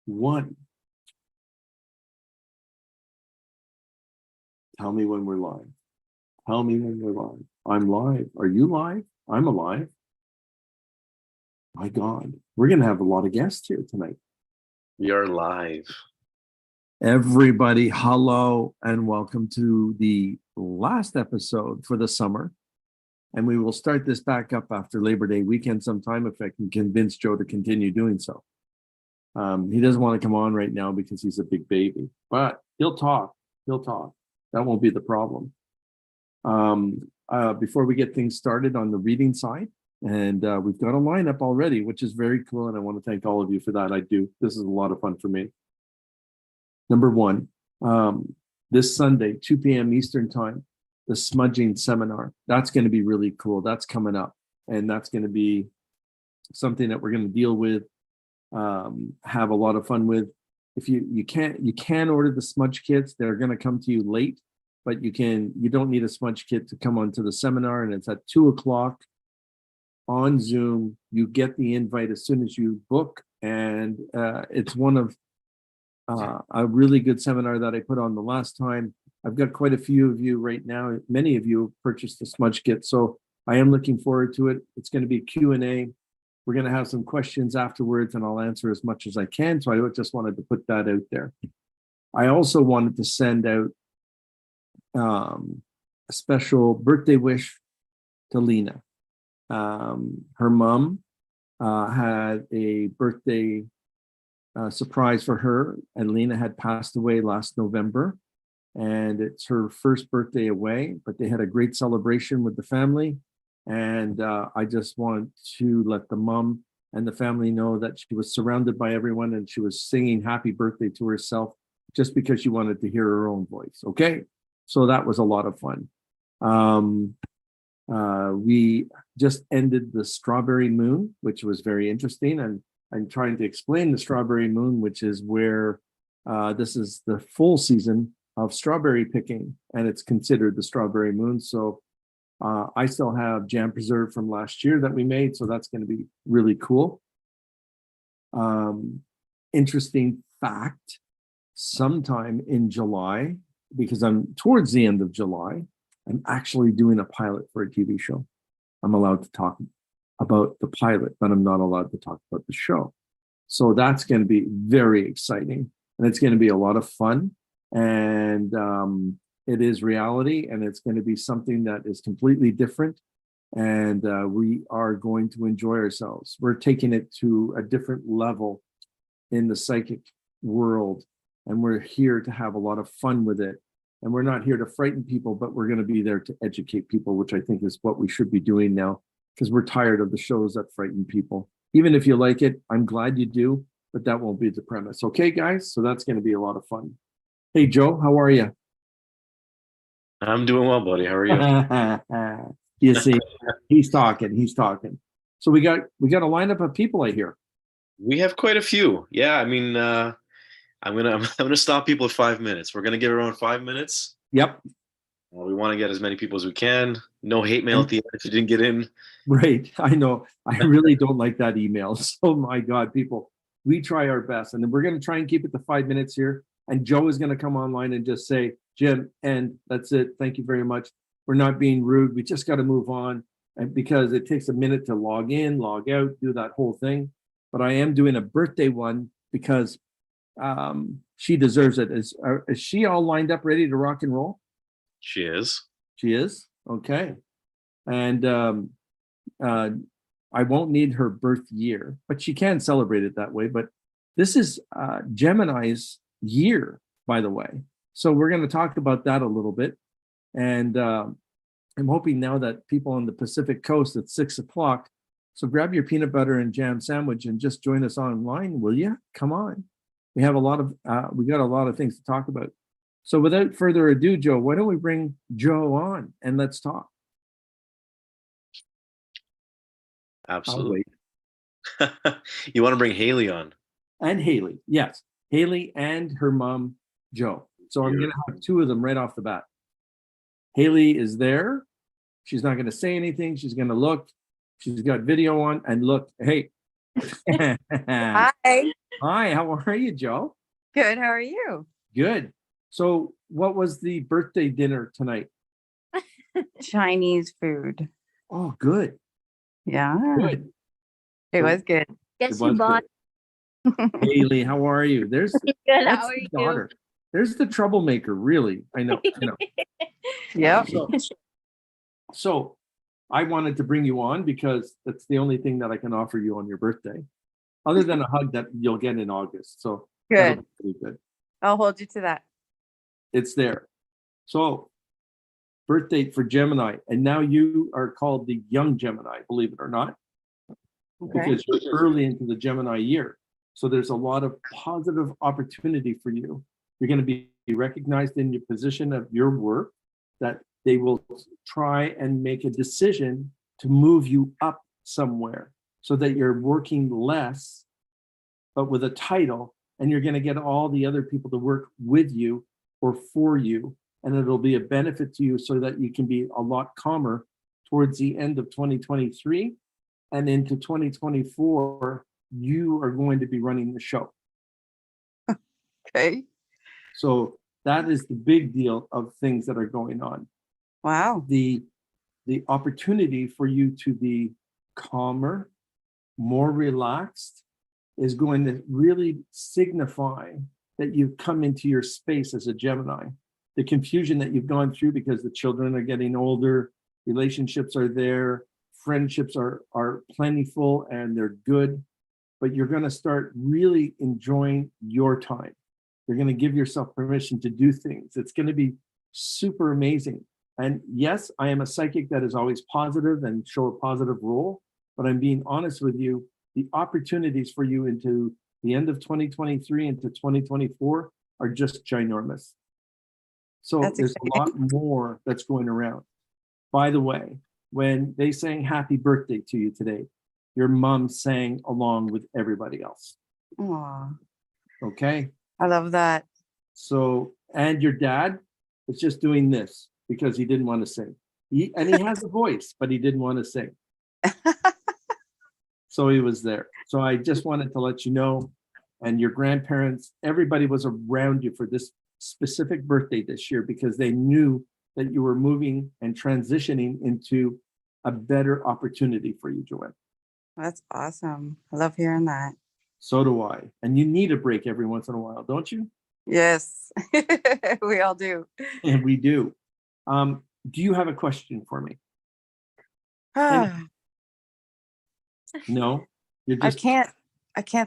one. Tell me when we're live. Tell me when we're live. I'm live. Are you live? I'm alive. My God, we're going to have a lot of guests here tonight. We are live. Everybody, hello, and welcome to the last episode for the summer. And we will start this back up after Labor Day weekend sometime if I can convince Joe to continue doing so. He doesn't want to come on right now because he's a big baby, but he'll talk. He'll talk. That won't be the problem. Before we get things started on the reading side, and we've got a lineup already, which is very cool. And I want to thank all of you for that. I do. This is a lot of fun for me. Number one, this Sunday, 2 p.m. Eastern time, the smudging seminar. That's going to be really cool. That's coming up. And that's going to be something that we're going to deal with, have a lot of fun with. If you can order the smudge kits. They're going to come to you late, but you don't need a smudge kit to come onto the seminar. And it's at 2:00 on Zoom. You get the invite as soon as you book. And it's one of a really good seminar that I put on the last time. I've got quite a few of you right now. Many of you purchased the smudge kit. So I am looking forward to it. It's going to be Q&A. We're going to have some questions afterwards and I'll answer as much as I can. So I just wanted to put that out there. I also wanted to send out a special birthday wish to Lena. Her mom had a birthday surprise for her, and Lena had passed away last November. And it's her first birthday away, but they had a great celebration with the family. And I just want to let the mom and the family know that she was surrounded by everyone and she was singing happy birthday to herself just because she wanted to hear her own voice. Okay. So that was a lot of fun. We just ended the strawberry moon, which was very interesting. And I'm trying to explain the strawberry moon, which is where this is the full season of strawberry picking, and it's considered the strawberry moon. So I still have jam preserve from last year that we made, so that's going to be really cool. Interesting fact, sometime in July, because I'm towards the end of July, I'm actually doing a pilot for a TV show. I'm allowed to talk about the pilot, but I'm not allowed to talk about the show. So that's going to be very exciting, and it's going to be a lot of fun. And it is reality, and it's going to be something that is completely different, and we are going to enjoy ourselves. We're taking it to a different level in the psychic world, and we're here to have a lot of fun with it. And we're not here to frighten people, but we're going to be there to educate people, which I think is what we should be doing now, because we're tired of the shows that frighten people. Even if you like it, I'm glad you do, but that won't be the premise. Okay, guys? So that's going to be a lot of fun. Hey, Joe, how are you? I'm doing well, buddy. How are you? You see, he's talking. So we got a lineup of people, I hear. We have quite a few. Yeah, I mean, I'm gonna stop people at 5 minutes. We're gonna give everyone 5 minutes. Yep. We want to get as many people as we can. No hate mail at the end if you didn't get in. Right. I know. I really don't like that email. So my God, people, we try our best, and then we're going to try and keep it to 5 minutes here. And Joe is going to come online and just say, Jim, and that's it. Thank you very much. We're not being rude. We just got to move on, and because it takes a minute to log in, log out, do that whole thing. But I am doing a birthday one because she deserves it. Is she all lined up, ready to rock and roll? She is. She is? Okay. And I won't need her birth year, but she can celebrate it that way. But this is Gemini's year, by the way. So we're going to talk about that a little bit. And I'm hoping now that people on the Pacific Coast at 6:00. So grab your peanut butter and jam sandwich and just join us online, will you? Come on. We got a lot of things to talk about. So without further ado, Joe, why don't we bring Joe on and let's talk? Absolutely. You want to bring Haley on? And Haley, yes. Haley and her mom, Joe. So I'm going to have two of them right off the bat. Haley is there. She's not going to say anything. She's going to look. She's got video on and look. Hey. Hi. Hi, how are you, Joe? Good. How are you? Good. So, what was the birthday dinner tonight? Chinese food. Oh, good, Yeah, good. it So was good. it Guess who was bought? good. Haley, how are you? Good. How That's are the you? daughter. There's the troublemaker, really. I know, I know. Yep. So I wanted to bring you on because that's the only thing that I can offer you on your birthday, other than a hug that you'll get in August. So that'll Good. be pretty good. I'll hold you to that. It's there. So birth date for Gemini, and now you are called the young Gemini, believe it or not, Okay. because you're early into the Gemini year. So there's a lot of positive opportunity for you. You're going to be recognized in your position of your work, that they will try and make a decision to move you up somewhere so that you're working less, but with a title, and you're going to get all the other people to work with you or for you. And it'll be a benefit to you so that you can be a lot calmer towards the end of 2023 and into 2024. You are going to be running the show. Okay. So that is the big deal of things that are going on. Wow. The opportunity for you to be calmer, more relaxed, is going to really signify that you've come into your space as a Gemini. The confusion that you've gone through because the children are getting older, relationships are there, friendships are plentiful and they're good, but you're going to start really enjoying your time. You're going to give yourself permission to do things. It's going to be super amazing. And yes, I am a psychic that is always positive and show a positive role, but I'm being honest with you. The opportunities for you into the end of 2023 into 2024 are just ginormous. So That's there's exciting. a lot more that's going around. By the way, when they sang happy birthday to you today, your mom sang along with everybody else. Aw, Okay. I love that. So, and your dad was just doing this because he didn't want to sing. He has a voice, but he didn't want to sing. So he was there. So I just wanted to let you know, and your grandparents, everybody was around you for this specific birthday this year because they knew that you were moving and transitioning into a better opportunity for you, Joanne. That's awesome. I love hearing that. So do I. And you need a break every once in a while, don't you? Yes, we all do. And we do. Do you have a question for me? I No? You're just can't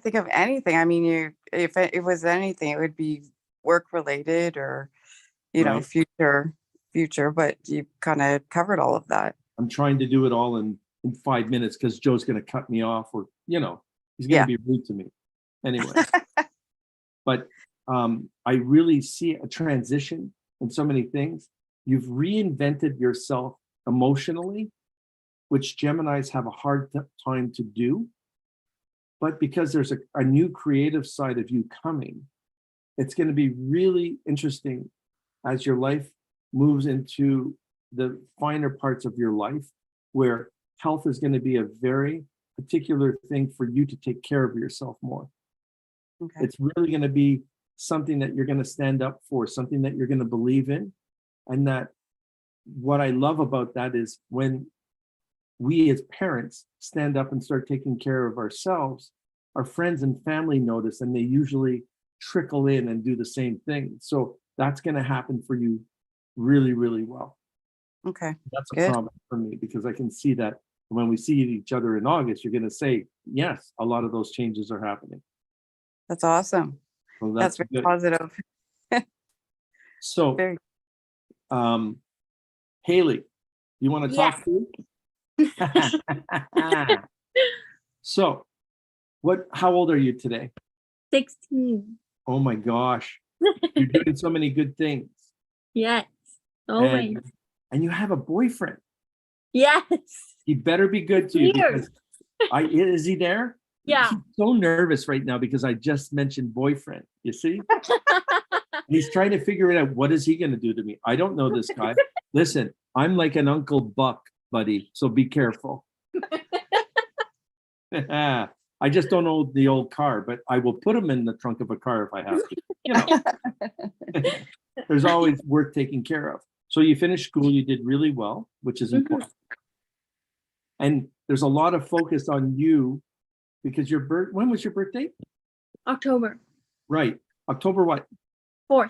think of anything. I mean, if it was anything, it would be work related or, right. future, but you kind of covered all of that. I'm trying to do it all in 5 minutes because Joe's going to cut me off, or he's going to be rude to me anyway. But I really see a transition in so many things. You've reinvented yourself emotionally, which Geminis have a hard time to do. But because there's a new creative side of you coming, it's going to be really interesting as your life moves into the finer parts of your life, where health is going to be a very particular thing for you to take care of yourself more. Okay. It's really going to be something that you're going to stand up for, something that you're going to believe in. And that what I love about that is when we as parents stand up and start taking care of ourselves, our friends and family notice, and they usually trickle in and do the same thing. So that's going to happen for you really, really well. Okay. That's a Good. promise for me because I can see that when we see each other in August, you're going to say, yes, a lot of those changes are happening. That's awesome. So That's very good. positive. So, Very. Haley, you want to talk Yes. too? So, how old are you today? 16. Oh my gosh. You're doing so many good things. Yes. Always. And you have a boyfriend. Yes. He better be good to you Here. because is he there? Yeah. He's so nervous right now because I just mentioned boyfriend. You see? And he's trying to figure it out. What is he going to do to me? I don't know this guy. Listen, I'm like an Uncle Buck, buddy. So be careful. I just don't own the old car, but I will put them in the trunk of a car if I have to. You know, there's always work taken care of. So you finished school, you did really well, which is important. And there's a lot of focus on you because when was your birthday? October Right. October what? 4th.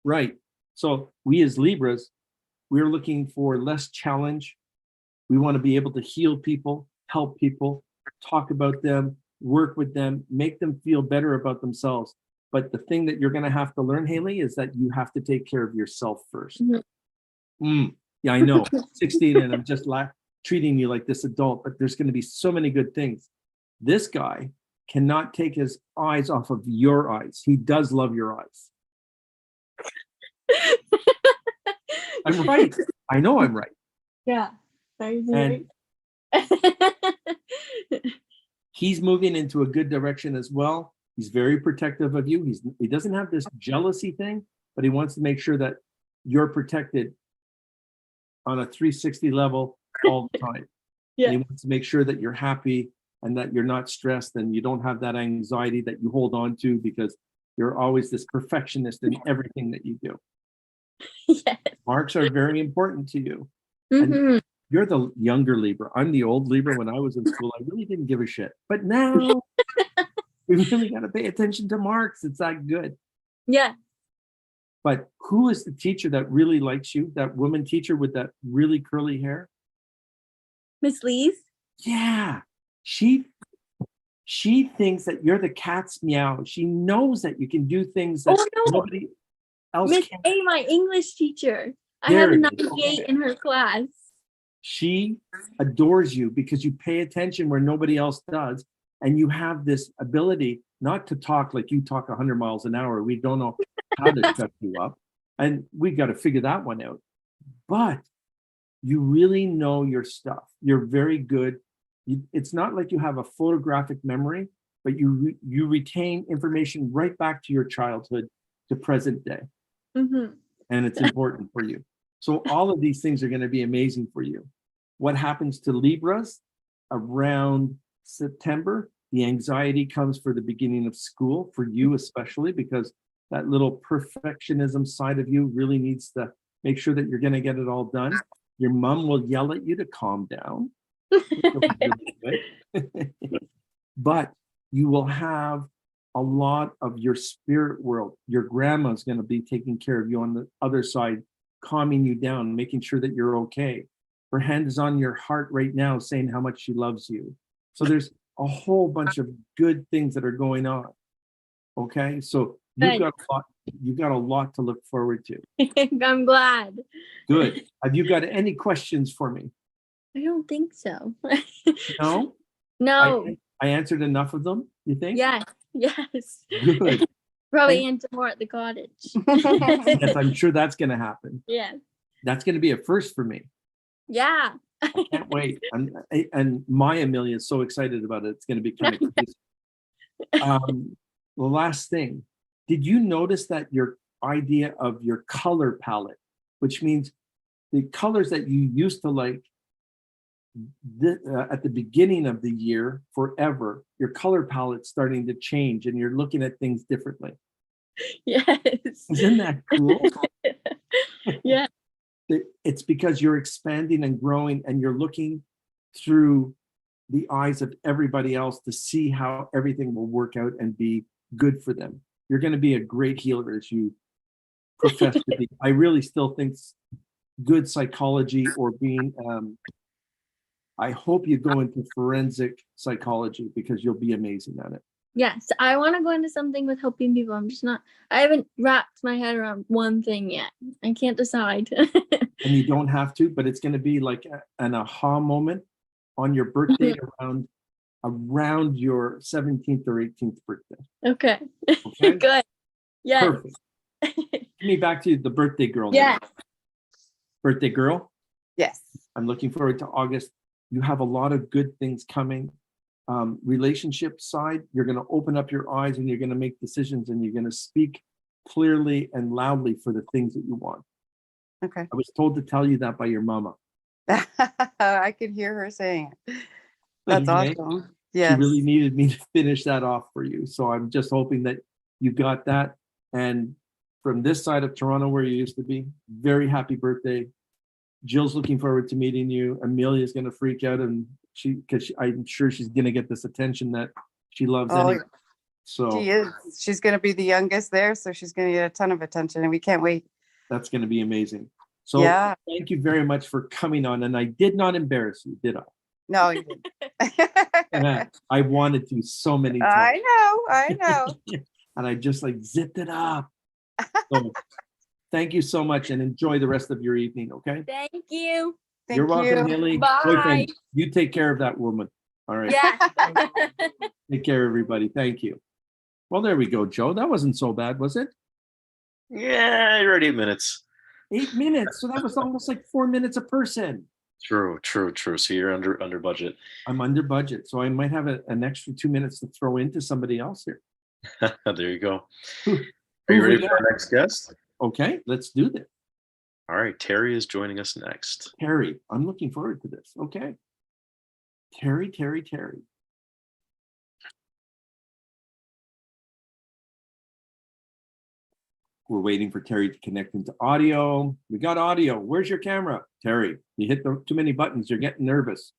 Right. So we as Libras, we're looking for less challenge. We want to be able to heal people, help people, talk about them, work with them, make them feel better about themselves. But the thing that you're going to have to learn, Haley, is that you have to take care of yourself first. Yeah, I know. 16 and I'm just treating you like this adult, but there's going to be so many good things. This guy cannot take his eyes off of your eyes. He does love your eyes. I'm right. I know I'm right. Yeah. And he's moving into a good direction as well. He's very protective of you. He doesn't have this jealousy thing, but he wants to make sure that you're protected on a 360 level all the time. Yeah. And he wants to make sure that you're happy and that you're not stressed and you don't have that anxiety that you hold on to because you're always this perfectionist in everything that you do. Yes. Marks are very important to you. Mhm. You're the younger Libra. I'm the old Libra. When I was in school, I really didn't give a shit. But now we really got to pay attention to marks. It's that good. Yeah. But who is the teacher that really likes you? That woman teacher with that really curly hair? Miss Lee's. Yeah. She thinks that you're the cat's meow. She knows that you can do things that Oh, no. nobody else Miss can. A, my English teacher. I There have a it is. 98 in her class. She adores you because you pay attention where nobody else does. And you have this ability not to talk like you talk 100 miles an hour. We don't know how to shut you up. And we got to figure that one out. But you really know your stuff. You're very good. It's not like you have a photographic memory, but you retain information right back to your childhood to present day. Mm-hmm. And it's important for you. So all of these things are going to be amazing for you. What happens to Libras around September? The anxiety comes for the beginning of school, for you especially, because that little perfectionism side of you really needs to make sure that you're going to get it all done. Your mom will yell at you to calm down. But you will have a lot of your spirit world. Your grandma's going to be taking care of you on the other side, calming you down, making sure that you're okay. Her hand is on your heart right now, saying how much she loves you. So there's a whole bunch of good things that are going on. Okay, so you've got a lot to look forward to. I'm glad. Good. Have you got any questions for me? I don't think so. No? No. I answered enough of them, you think? Yes. Yes. Good. Probably answer more at the cottage. Yes, I'm sure that's going to happen. Yeah. That's going to be a first for me. Yeah. I can't wait. And my Amelia is so excited about it. It's going to be kind of crazy. The last thing, did you notice that your idea of your color palette, which means the colors that you used to like at the beginning of the year forever, your color palette's starting to change and you're looking at things differently. Yes. Isn't that cool? Yeah. It's because you're expanding and growing and you're looking through the eyes of everybody else to see how everything will work out and be good for them. You're going to be a great healer as you profess to be. I really still think good psychology or being, I hope you go into forensic psychology because you'll be amazing at it. Yes. I want to go into something with helping people. I haven't wrapped my head around one thing yet. I can't decide. And you don't have to, but it's going to be like an aha moment on your birthday around your 17th or 18th birthday. Okay. Okay? Good. Yes. Perfect. Give me back to the birthday girl. Yeah. Now. Birthday girl. Yes. I'm looking forward to August. You have a lot of good things coming. Relationship side, you're going to open up your eyes and you're going to make decisions and you're going to speak clearly and loudly for the things that you want. Okay. I was told to tell you that by your mama. I could hear her saying it. That's Okay. awesome. She Yes. really needed me to finish that off for you. So I'm just hoping that you got that. And from this side of Toronto, where you used to be, very happy birthday. Jill's looking forward to meeting you. Amelia's going to freak out, and I'm sure she's going to get this attention that she loves Oh, anyway. So she is. She's going to be the youngest there, so she's going to get a ton of attention, and we can't wait. that's going to be amazing. So Yeah. thank you very much for coming on. And I did not embarrass you, did I? No, you didn't. I wanted to so many times. I know. And I just like zipped it up. So thank you so much and enjoy the rest of your evening, okay? Thank you. Thank You're welcome, you. Haley. Bye. Boyfriend, you take care of that woman. All right. Yeah. Take care, everybody. Thank you. Well, there we go, Joe. That wasn't so bad, was it? Yeah, you're at 8 minutes. 8 minutes. So that was almost like 4 minutes a person. True. So you're under budget. I'm under budget. So I might have an extra 2 minutes to throw into somebody else here. There you go. Who Are you we ready for got? our next guest? Okay, let's do this. All right, Terry is joining us next. Terry, I'm looking forward to this. Okay. Terry. We're waiting for Terry to connect into audio. We got audio. Where's your camera? Terry, you hit too many buttons. You're getting nervous.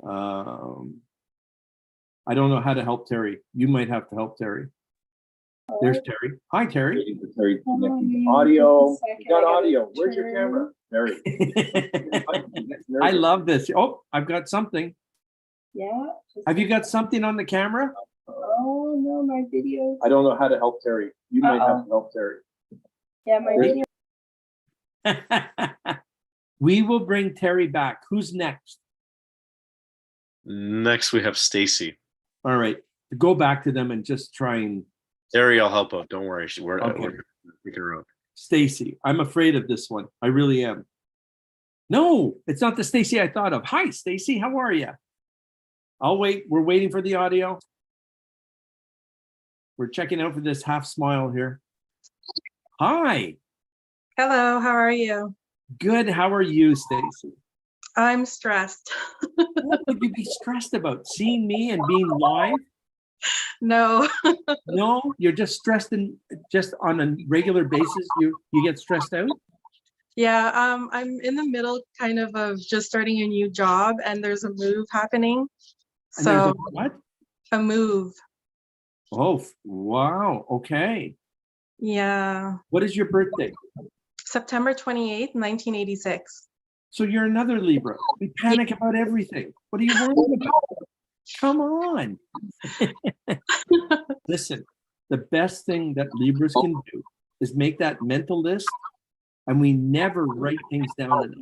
I don't know how to help Terry. You might have to help Terry. There's Terry. Hi, Terry. Waiting for Terry to connect into audio. We got audio. Where's your camera? Terry. I love this. Oh, I've got something. Yeah. Have you got something on the camera? Oh no, my video. I don't know how to help Terry. You might have to help Terry. Yeah, my video. We will bring Terry back. Who's next? Next, we have Stacy. All right. Go back to them and just try and Terry, I'll help out. Don't worry. We're Okay. picking her out. Stacy. I'm afraid of this one. I really am. No, it's not the Stacy I thought of. Hi, Stacy. How are you? I'll wait. We're waiting for the audio. We're checking out for this half smile here. Hi. Hello, how are you? Good. How are you, Stacy? I'm stressed. What would you be stressed about? Seeing me and being live? No. No, you're just stressed and just on a regular basis. You get stressed out. Yeah, I'm in the middle of just starting a new job and there's a move happening. And there's So a what? a move. Oh, wow. Okay. Yeah. What is your birthday? September 28th, 1986. So you're another Libra. We panic about everything. What are you worried about? Come on. Listen, the best thing that Libras can do is make that mental list, and we never write things down in it.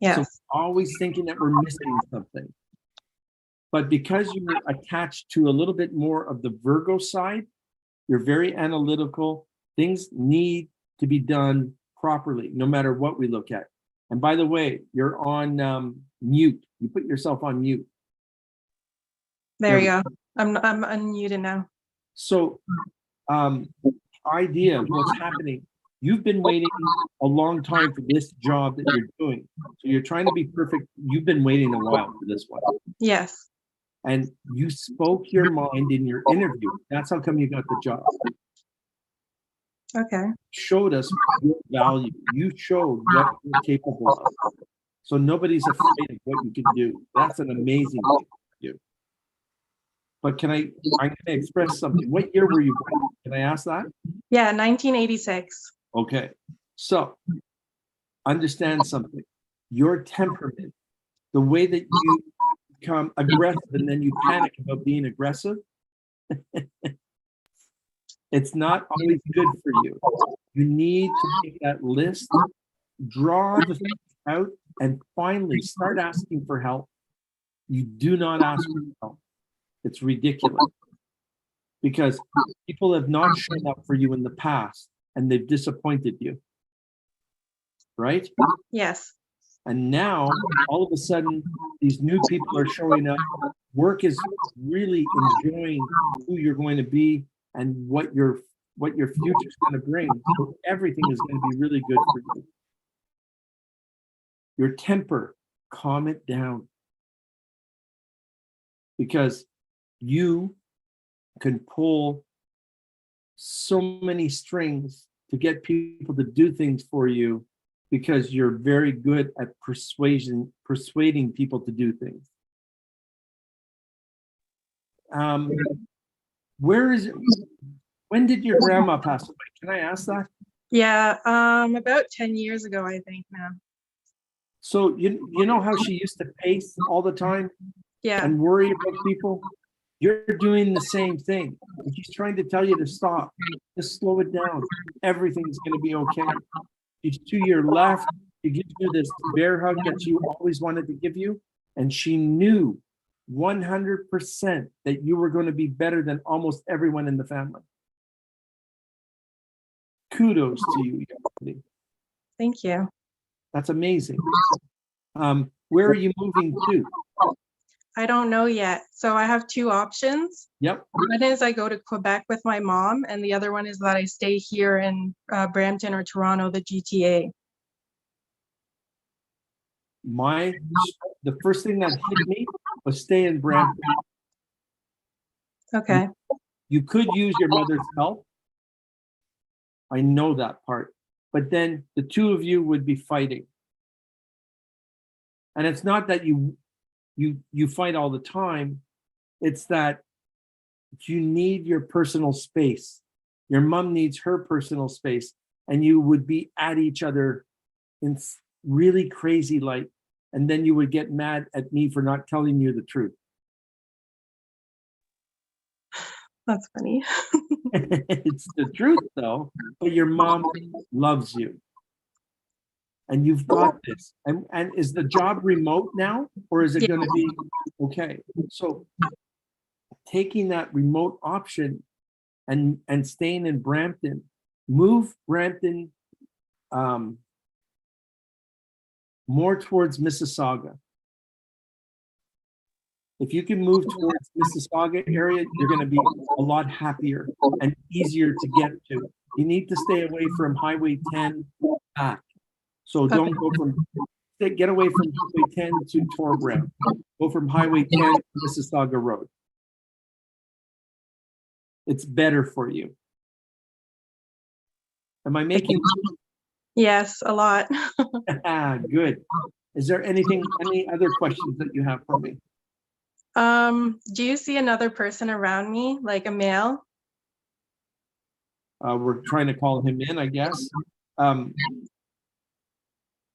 Yes. So always thinking that we're missing something. But because you're attached to a little bit more of the Virgo side, you're very analytical. Things need to be done properly, no matter what we look at. And by the way, you're on mute. You put yourself on mute. There you go. I'm unmuted now. So idea of what's happening. You've been waiting a long time for this job that you're doing. So you're trying to be perfect. You've been waiting a while for this one. Yes. And you spoke your mind in your interview. That's how come you got the job. Okay. Showed us your value. You showed what you're capable of. So nobody's afraid of what you can do. That's an amazing thing to do. But I'm going to express something. What year were you born? Can I ask that? Yeah, 1986. Okay. So understand something. Your temperament, the way that you become aggressive and then you panic about being aggressive, it's not always good for you. You need to make that list, draw the things out, and finally start asking for help. You do not ask for help. It's ridiculous because people have not shown up for you in the past and they've disappointed you, right? Yes. And now all of a sudden these new people are showing up. Work is really enjoying who you're going to be and what your future is going to bring. So everything is going to be really good for you. Your temper, calm it down. Because you can pull so many strings to get people to do things for you because you're very good at persuading people to do things. When did your grandma pass away? Can I ask that? Yeah, about 10 years ago, I think now. So you know how she used to pace all the time Yeah, and worry about people? You're doing the same thing. She's trying to tell you to stop. Just slow it down. Everything's going to be okay. She's to your left. She gives you this bear hug that you always wanted to give you. And she knew 100% that you were going to be better than almost everyone in the family. Kudos to you, young lady. thank you. That's amazing. Where are you moving to? I don't know yet. So I have two options. Yep. One is I go to Quebec with my mom, and the other one is that I stay here in Brampton or Toronto, the GTA. The first thing that hit me was stay in Brampton. Okay. You could use your mother's help. I know that part. But then the two of you would be fighting. And it's not that you fight all the time. It's that you need your personal space. Your mom needs her personal space, and you would be at each other in really crazy light. And then you would get mad at me for not telling you the truth. That's funny. It's the truth though, but your mom loves you. And you've got this. And is the job remote now, or is it going to be okay? So taking that remote option and staying in Brampton, move Brampton more towards Mississauga. If you can move towards Mississauga area, you're going to be a lot happier and easier to get to. You need to stay away from Highway 10 back. So don't go get away from Highway 10 to Torbram. Go from Highway 10 to Mississauga Road. It's better for you. Am I making Yes, a lot. good? Is there any other questions that you have for me? Do you see another person around me, like a male? We're trying to call him in, I guess.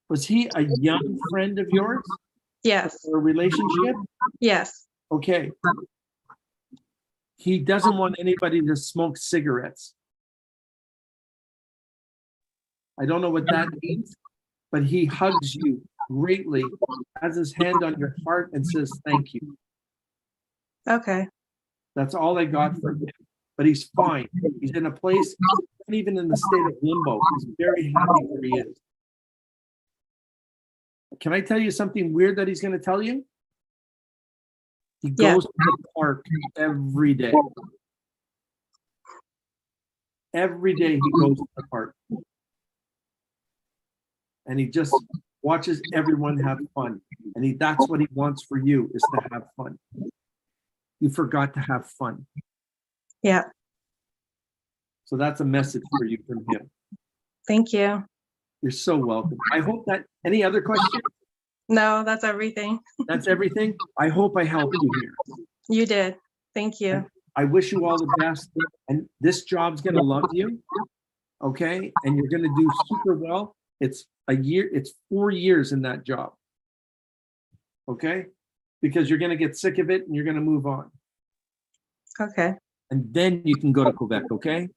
Was he a young friend of yours? Yes, Or a relationship? yes. Okay. He doesn't want anybody to smoke cigarettes. I don't know what that means, but he hugs you greatly, has his hand on your heart and says, thank you. Okay. That's all I got from him. But he's fine. He's in a place, not even in the state of limbo. He's very happy where he is. Can I tell you something weird that he's going to tell you? He goes to the park every day. Every day he goes to the park. And he just watches everyone have fun. And that's what he wants for you, is to have fun. You forgot to have fun. Yeah. So that's a message for you from him. Thank you. You're so welcome. I hope that, any other questions? No, that's everything. That's everything. I hope I helped you here. You did. Thank you. I wish you all the best. And this job's going to love you. Okay. And you're going to do super well. It's 4 years in that job. Okay. Because you're going to get sick of it and you're going to move on. Okay. And then you can go to Quebec. Okay.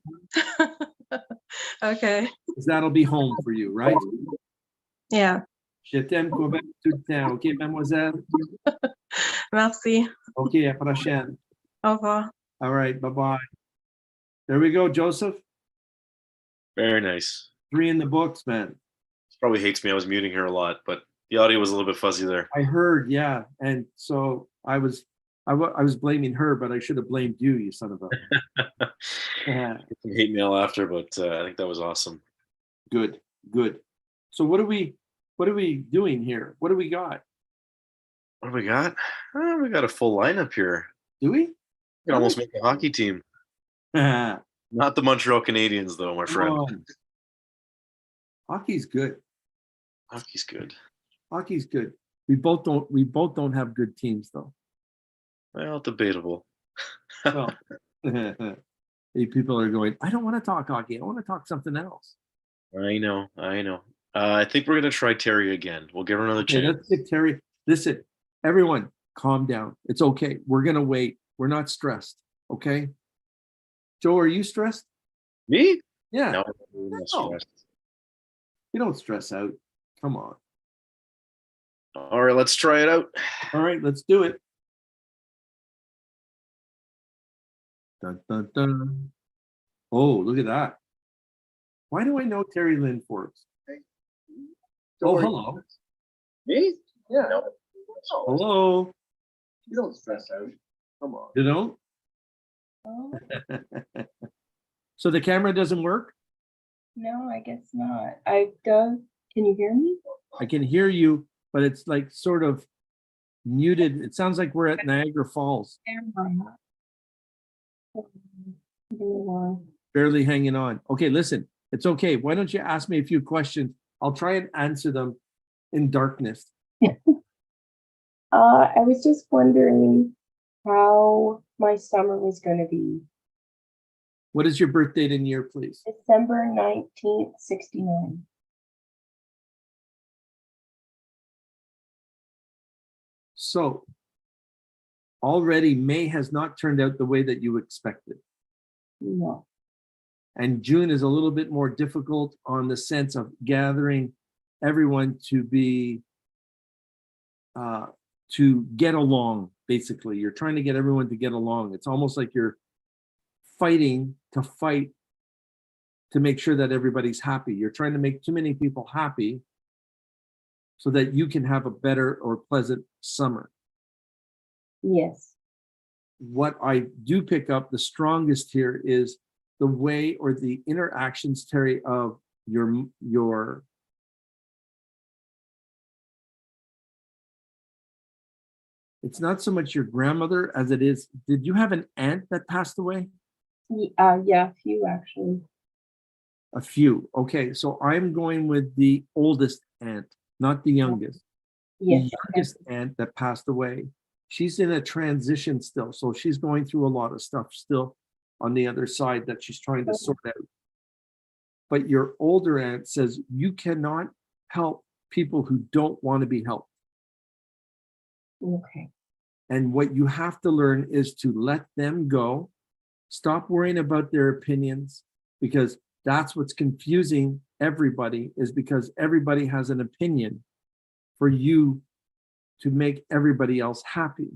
Okay. Because that'll be home for you, right? Yeah. Je t'aime Quebec tout le temps. OK, mademoiselle? Merci. OK, à la prochaine. Au revoir. All right, bye-bye. There we go, Joseph. Very nice. 3 in the books, man. She probably hates me. I was muting her a lot, but the audio was a little bit fuzzy there. I heard, yeah. And so I was blaming her, but I should have blamed you, you son of a. Get some hate mail after, but I think that was awesome. Good. So what do we What are we doing here? What do we got? What do we got? We got a full lineup here. Do we? We can almost make a hockey team. Come Not the Montreal Canadiens, though, my friend. on. Hockey's good. Hockey's good. Hockey's good. We both don't have good teams though. Well, debatable. Well, people are going, I don't want to talk hockey. I want to talk something else. I know. I think we're gonna try Terry again. We'll give her another Okay, chance. let's get Terry. Listen, everyone, calm down. It's okay. We're gonna wait. We're not stressed. Okay. Joe, are you stressed? Me? Yeah. No, I'm not No. stressed. You don't stress out. Come on. All right, let's try it out. All right, let's do it. Dun, dun, dun. Oh, look at that. Why do I know Terry Lynn Forbes? Oh, hello. Me? Yeah. No. Hello. You don't stress out. Come on. You know? So the camera doesn't work? No, I guess not. Can you hear me? I can hear you, but it's like sort of muted. It sounds like we're at Niagara Falls, Camera. Why? barely hanging on. Okay, listen, it's okay. Why don't you ask me a few questions? I'll try and answer them in darkness. I was just wondering how my summer was going to be. What is your birth date and year, please? December 19th, 69. So already May has not turned out the way that you expected. No. And June is a little bit more difficult on the sense of gathering everyone to be to get along. Basically, you're trying to get everyone to get along. It's almost like you're fighting to fight to make sure that everybody's happy. You're trying to make too many people happy so that you can have a better or pleasant summer. Yes. What I do pick up the strongest here is the way or the interactions, Terry, of your it's not so much your grandmother as it is, did you have an aunt that passed away? Yeah, a few actually. A few. Okay, so I'm going with the oldest aunt, not the youngest. Yes. The youngest aunt that passed away, she's in a transition still. So she's going through a lot of stuff still on the other side that she's trying to sort out. But your older aunt says you cannot help people who don't want to be helped. Okay. And what you have to learn is to let them go. Stop worrying about their opinions, because that's what's confusing everybody, is because everybody has an opinion for you to make everybody else happy.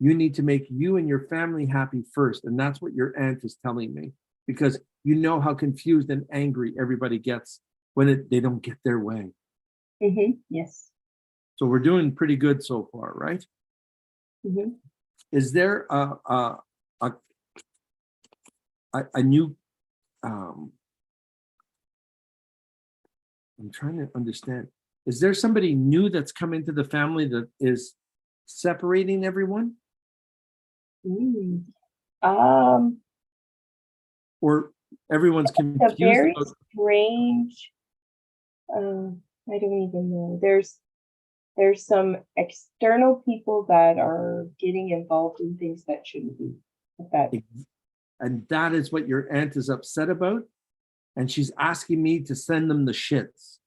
You need to make you and your family happy first. And that's what your aunt is telling me, because you know how confused and angry everybody gets when they don't get their way. Yes. So we're doing pretty good so far, right? Is there a new I'm trying to understand. Is there somebody new that's come into the family that is separating everyone? Or everyone's A confused very about, strange. I don't even know. There's some external people that are getting involved in things that shouldn't be. and that is what your aunt is upset about, and she's asking me to send them the shits.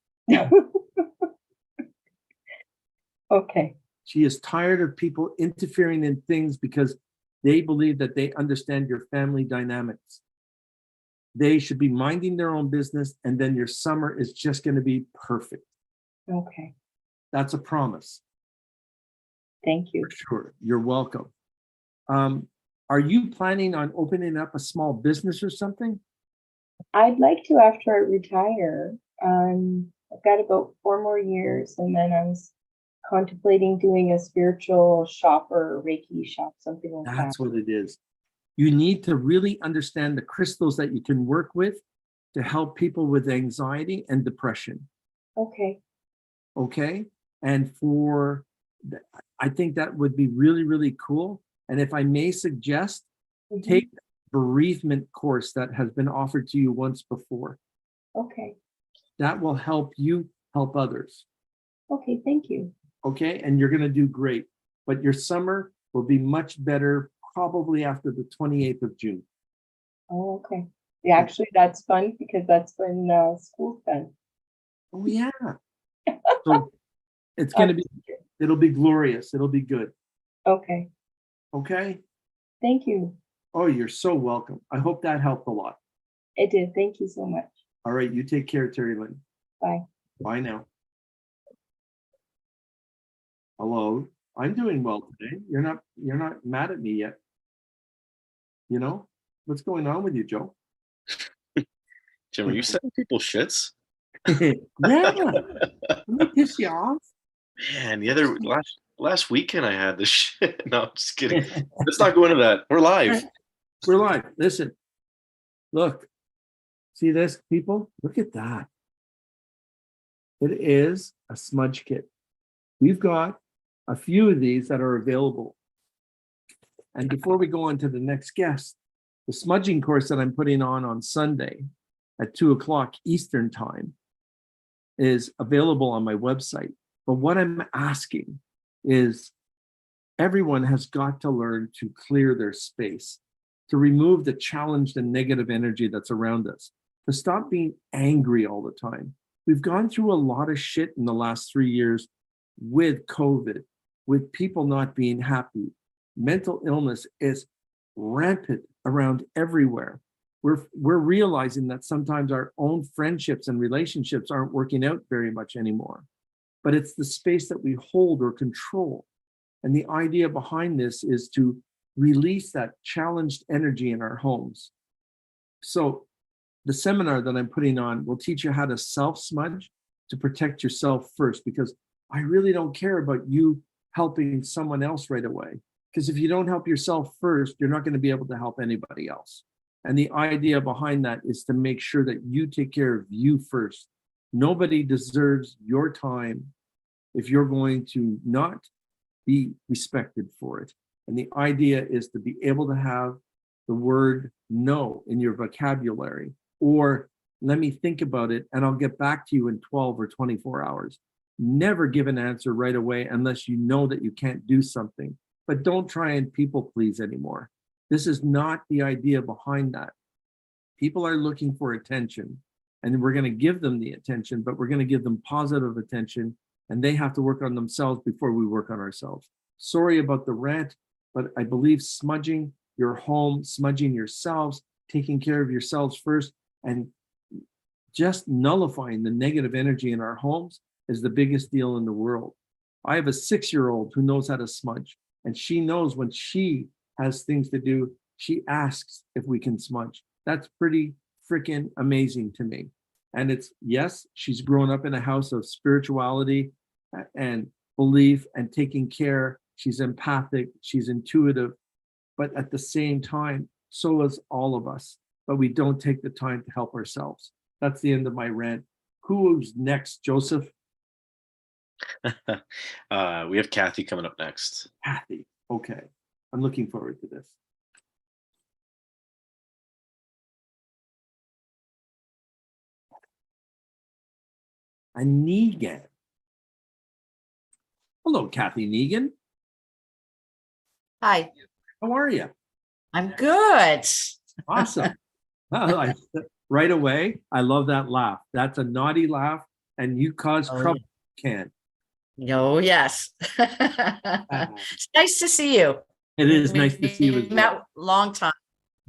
Okay. She is tired of people interfering in things because they believe that they understand your family dynamics. They should be minding their own business, and then your summer is just going to be perfect. Okay. That's a promise. Thank you. For sure. You're welcome. Are you planning on opening up a small business or something? I'd like to after I retire. I've got about 4 more years, and then I was contemplating doing a spiritual shop or a Reiki shop, something like that. That's what it is. You need to really understand the crystals that you can work with to help people with anxiety and depression. Okay. Okay. And I think that would be really, really cool. And if I may suggest, Mhm. take the bereavement course that has been offered to you once before. Okay. That will help you help others. Okay, thank you. Okay. And you're going to do great. But your summer will be much better probably after the 28th of June. Oh, okay. Yeah, actually, that's fun because that's when school's done. Oh, yeah. So it's going to be, it'll be glorious. It'll be good. Okay, Okay. thank you. Oh, you're so welcome. I hope that helped a lot. It did. Thank you so much. All right. You take care, Terry Lynn. Bye. Bye now. Hello. I'm doing well today. You're not mad at me yet. You know? What's going on with you, Joe? Jim, are you sending people shits? Yeah. Let me piss you off. Man, the other last weekend I had this shit. No, I'm just kidding. Let's not go into that. We're live. We're live. Listen. Look. See this, people? Look at that. It is a smudge kit. We've got a few of these that are available. And before we go on to the next guest, the smudging course that I'm putting on Sunday at 2:00 Eastern time is available on my website. But what I'm asking is everyone has got to learn to clear their space, to remove the challenged and negative energy that's around us, to stop being angry all the time. We've gone through a lot of shit in the last 3 years with COVID, with people not being happy. Mental illness is rampant around everywhere. We're realizing that sometimes our own friendships and relationships aren't working out very much anymore. But it's the space that we hold or control. And the idea behind this is to release that challenged energy in our homes. So the seminar that I'm putting on will teach you how to self-smudge to protect yourself first, because I really don't care about you helping someone else right away. Because if you don't help yourself first, you're not going to be able to help anybody else. And the idea behind that is to make sure that you take care of you first. Nobody deserves your time if you're going to not be respected for it. And the idea is to be able to have the word no in your vocabulary, or let me think about it and I'll get back to you in 12 or 24 hours. Never give an answer right away unless you know that you can't do something. But don't try and people please anymore. This is not the idea behind that. People are looking for attention, and we're going to give them the attention, but we're going to give them positive attention, and they have to work on themselves before we work on ourselves. Sorry about the rant, but I believe smudging your home, smudging yourselves, taking care of yourselves first, and just nullifying the negative energy in our homes is the biggest deal in the world. I have a 6-year-old who knows how to smudge, and she knows when she has things to do, she asks if we can smudge. That's pretty freaking amazing to me. And it's, yes, she's grown up in a house of spirituality and belief and taking care. She's empathic, she's intuitive, but at the same time, so is all of us. But we don't take the time to help ourselves. That's the end of my rant. Who's next, Joseph? We have Kathy coming up next. Kathy. Okay. I'm looking forward to this. Negan. Hello, Kathy Negan. Hi, How are you? I'm good. Awesome. Right away, I love that laugh. That's a naughty laugh, and you cause Oh, trouble. Can. Oh, yes. It's nice to see you. It is nice to see you as We met well. long time.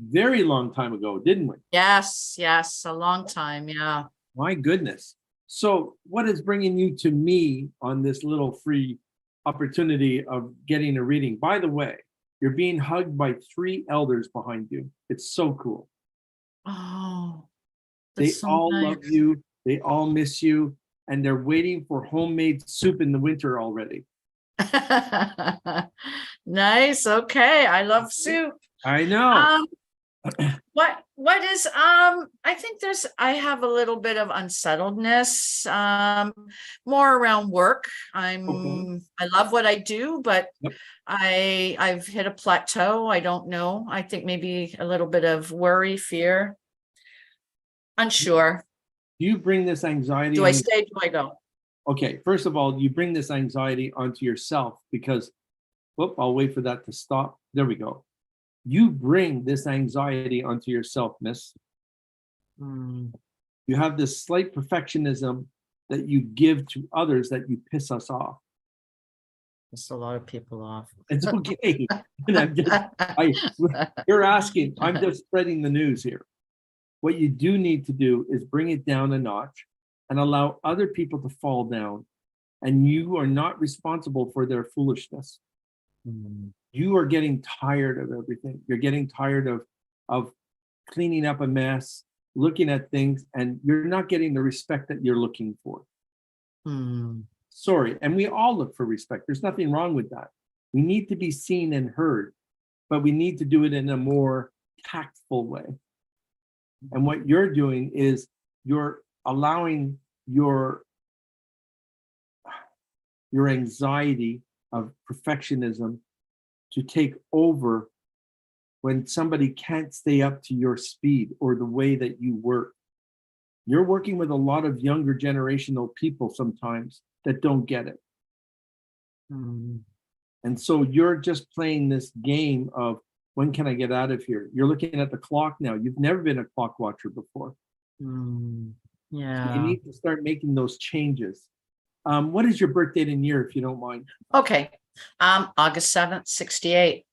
Very long time ago, didn't we? Yes, a long time. Yeah. My goodness. So what is bringing you to me on this little free opportunity of getting a reading? By the way, you're being hugged by 3 elders behind you. It's so cool. Oh, They that's so all nice. love you. They all miss you. And they're waiting for homemade soup in the winter already. Nice. Okay. I love soup. I know. Um, What is I think I have a little bit of unsettledness, more around work. I love what I do, but Yep. I've hit a plateau. I don't know. I think maybe a little bit of worry, fear, unsure. Do you bring this anxiety? Do I stay? Do I go? Okay, first of all, you bring this anxiety onto yourself because, whoop, I'll wait for that to stop. There we go. You bring this anxiety onto yourself, miss. You have this slight perfectionism that you give to others that you piss us off. Piss a lot of people off. It's okay. And you're asking, I'm just spreading the news here. What you do need to do is bring it down a notch and allow other people to fall down. And you are not responsible for their foolishness. You are getting tired of everything. You're getting tired of cleaning up a mess, looking at things, and you're not getting the respect that you're looking for. Sorry. And we all look for respect. There's nothing wrong with that. We need to be seen and heard, but we need to do it in a more tactful way. And what you're doing is you're allowing your anxiety of perfectionism to take over when somebody can't stay up to your speed or the way that you work. You're working with a lot of younger generational people sometimes that don't get it. And so you're just playing this game of, when can I get out of here? You're looking at the clock now. You've never been a clock watcher before. Yeah. So you need to start making those changes. What is your birth date and year, if you don't mind? Okay. August 7th, 68.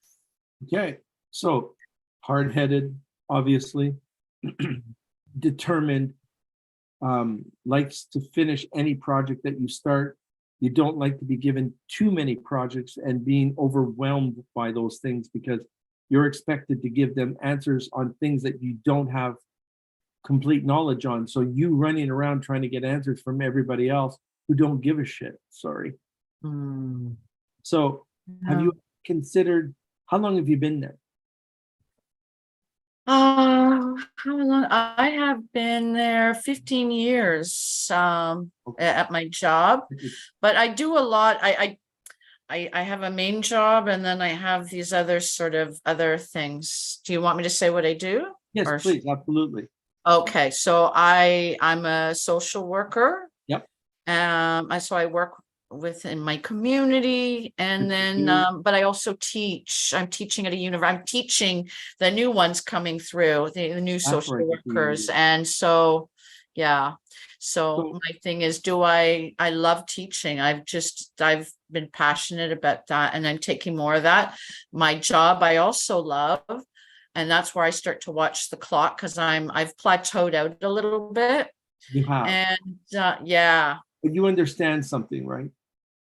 Okay. So hard-headed, obviously, determined, likes to finish any project that you start. You don't like to be given too many projects and being overwhelmed by those things because you're expected to give them answers on things that you don't have complete knowledge on. So you running around trying to get answers from everybody else who don't give a shit. Sorry. So have you considered, how long have you been there? How long? I have been there 15 years at my job, but I do a lot. I have a main job and then I have these other sort of other things. Do you want me to say what I do? Yes, Or- please, absolutely. Okay, so I'm a social worker. Yep. So I work within my community, and then but I also teach. I'm teaching at a university. I'm teaching the new ones coming through, the new social right, the workers, community. and so yeah. So my thing is, I love teaching. I've been passionate about that, and I'm taking more of that. My job I also love. And that's where I start to watch the clock because I've plateaued out a little bit. You have. And yeah. But you understand something, right?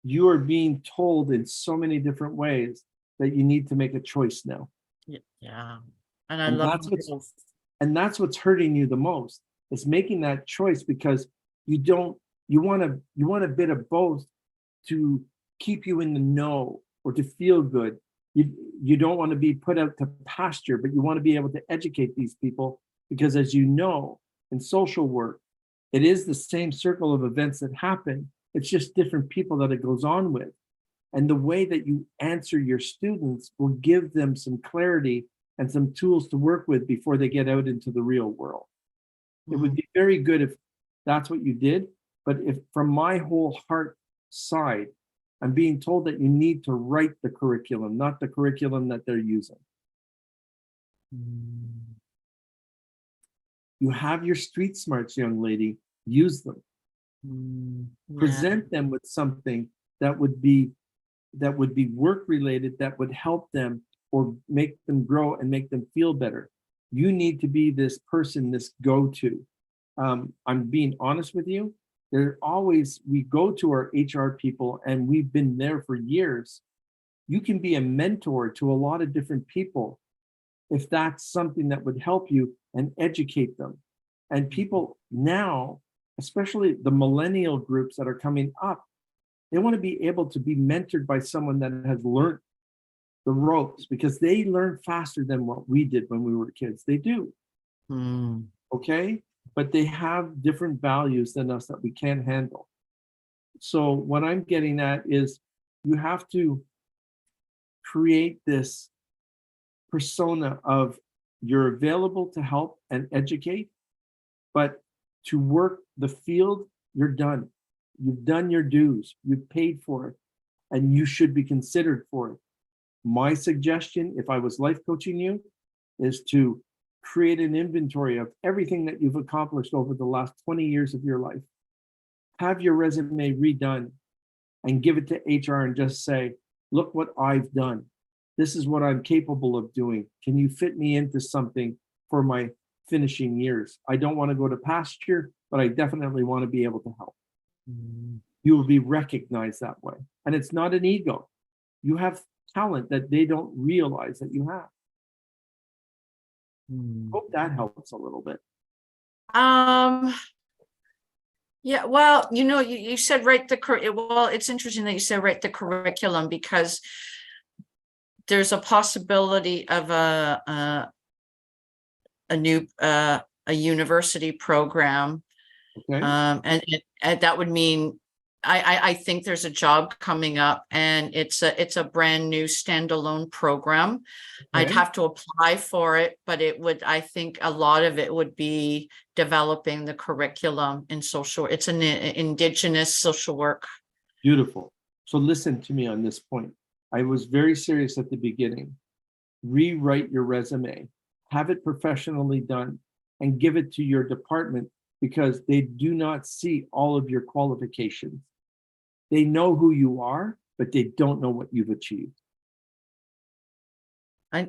You are being told in so many different ways that you need to make a choice now. Yeah. And I love that's what's hurting you the most. It's making that choice because you want a bit of both to keep you in the know or to feel good. You don't want to be put out to pasture, but you want to be able to educate these people because, as you know, in social work, it is the same circle of events that happen. It's just different people that it goes on with. And the way that you answer your students will give them some clarity and some tools to work with before they get out into the real world. It would be very good if that's what you did. But if from my whole heart side, I'm being told that you need to write the curriculum, not the curriculum that they're using. You have your street smarts, young lady. Use them. Present them with something that would be work related, that would help them or make them grow and make them feel better. You need to be this person, this go-to. I'm being honest with you. We go to our HR people and we've been there for years. You can be a mentor to a lot of different people if that's something that would help you and educate them. And people now, especially the millennial groups that are coming up, they want to be able to be mentored by someone that has learned the ropes, because they learn faster than what we did when we were kids. They do. Mm. Okay, but they have different values than us that we can't handle. So what I'm getting at is you have to create this persona of you're available to help and educate, but to work the field, you're done. You've done your dues, you've paid for it, and you should be considered for it. My suggestion, if I was life coaching you, is to create an inventory of everything that you've accomplished over the last 20 years of your life. Have your resume redone and give it to HR and just say, look what I've done. This is what I'm capable of doing. Can you fit me into something for my finishing years? I don't want to go to pasture, but I definitely want to be able to help. You will be recognized that way. And it's not an ego. You have talent that they don't realize that you have. Hope that helps a little bit. Yeah, well, you said write the well, it's interesting that you said write the curriculum, because there's a possibility of a new a university program. Okay. And that would mean I think there's a job coming up, and it's a brand new standalone program. I'd Okay. have to apply for it, but I think a lot of it would be developing the curriculum in social. It's an Indigenous social work. Beautiful. So listen to me on this point. I was very serious at the beginning. Rewrite your resume, have it professionally done, and give it to your department, because they do not see all of your qualifications. They know who you are, but they don't know what you've achieved. I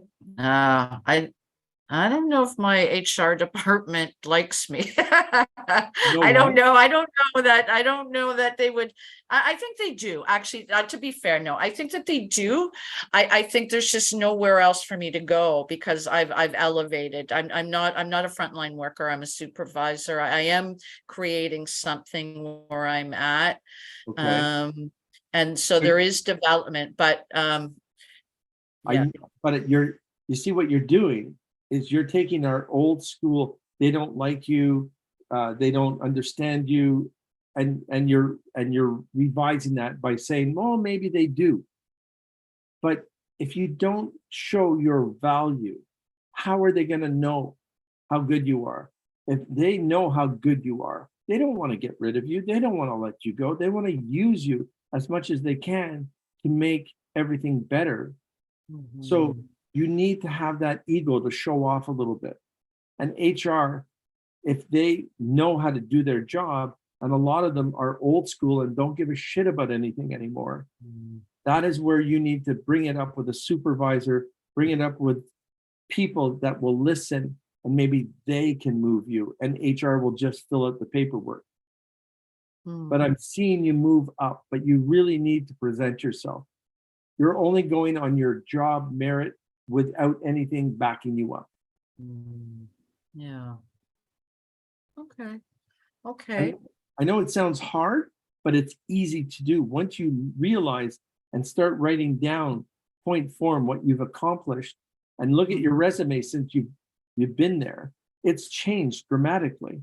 don't know if my HR department likes me. know I don't why? know. I don't know that. I don't know that they would. I think they do, actually. To be fair, no, I think that they do. I think there's just nowhere else for me to go, because I've elevated. I'm not a frontline worker. I'm a supervisor. I am creating something where I'm at. Okay. And so there is development, but yeah. You see what you're doing is you're taking our old school, they don't like you, they don't understand you, and you're revising that by saying, well, maybe they do. But if you don't show your value, how are they going to know how good you are? If they know how good you are, they don't want to get rid of you. They don't want to let you go. They want to use you as much as they can to make everything better. So you need to have that ego to show off a little bit. And HR, if they know how to do their job, and a lot of them are old school and don't give a shit about anything anymore, that is where you need to bring it up with a supervisor, bring it up with people that will listen, and maybe they can move you, and HR will just fill out the paperwork. But I'm seeing you move up, but you really need to present yourself. You're only going on your job merit without anything backing you up. Yeah. Okay. I know it sounds hard, but it's easy to do. Once you realize and start writing down point form what you've accomplished, and look at your resume since you've been there, it's changed dramatically.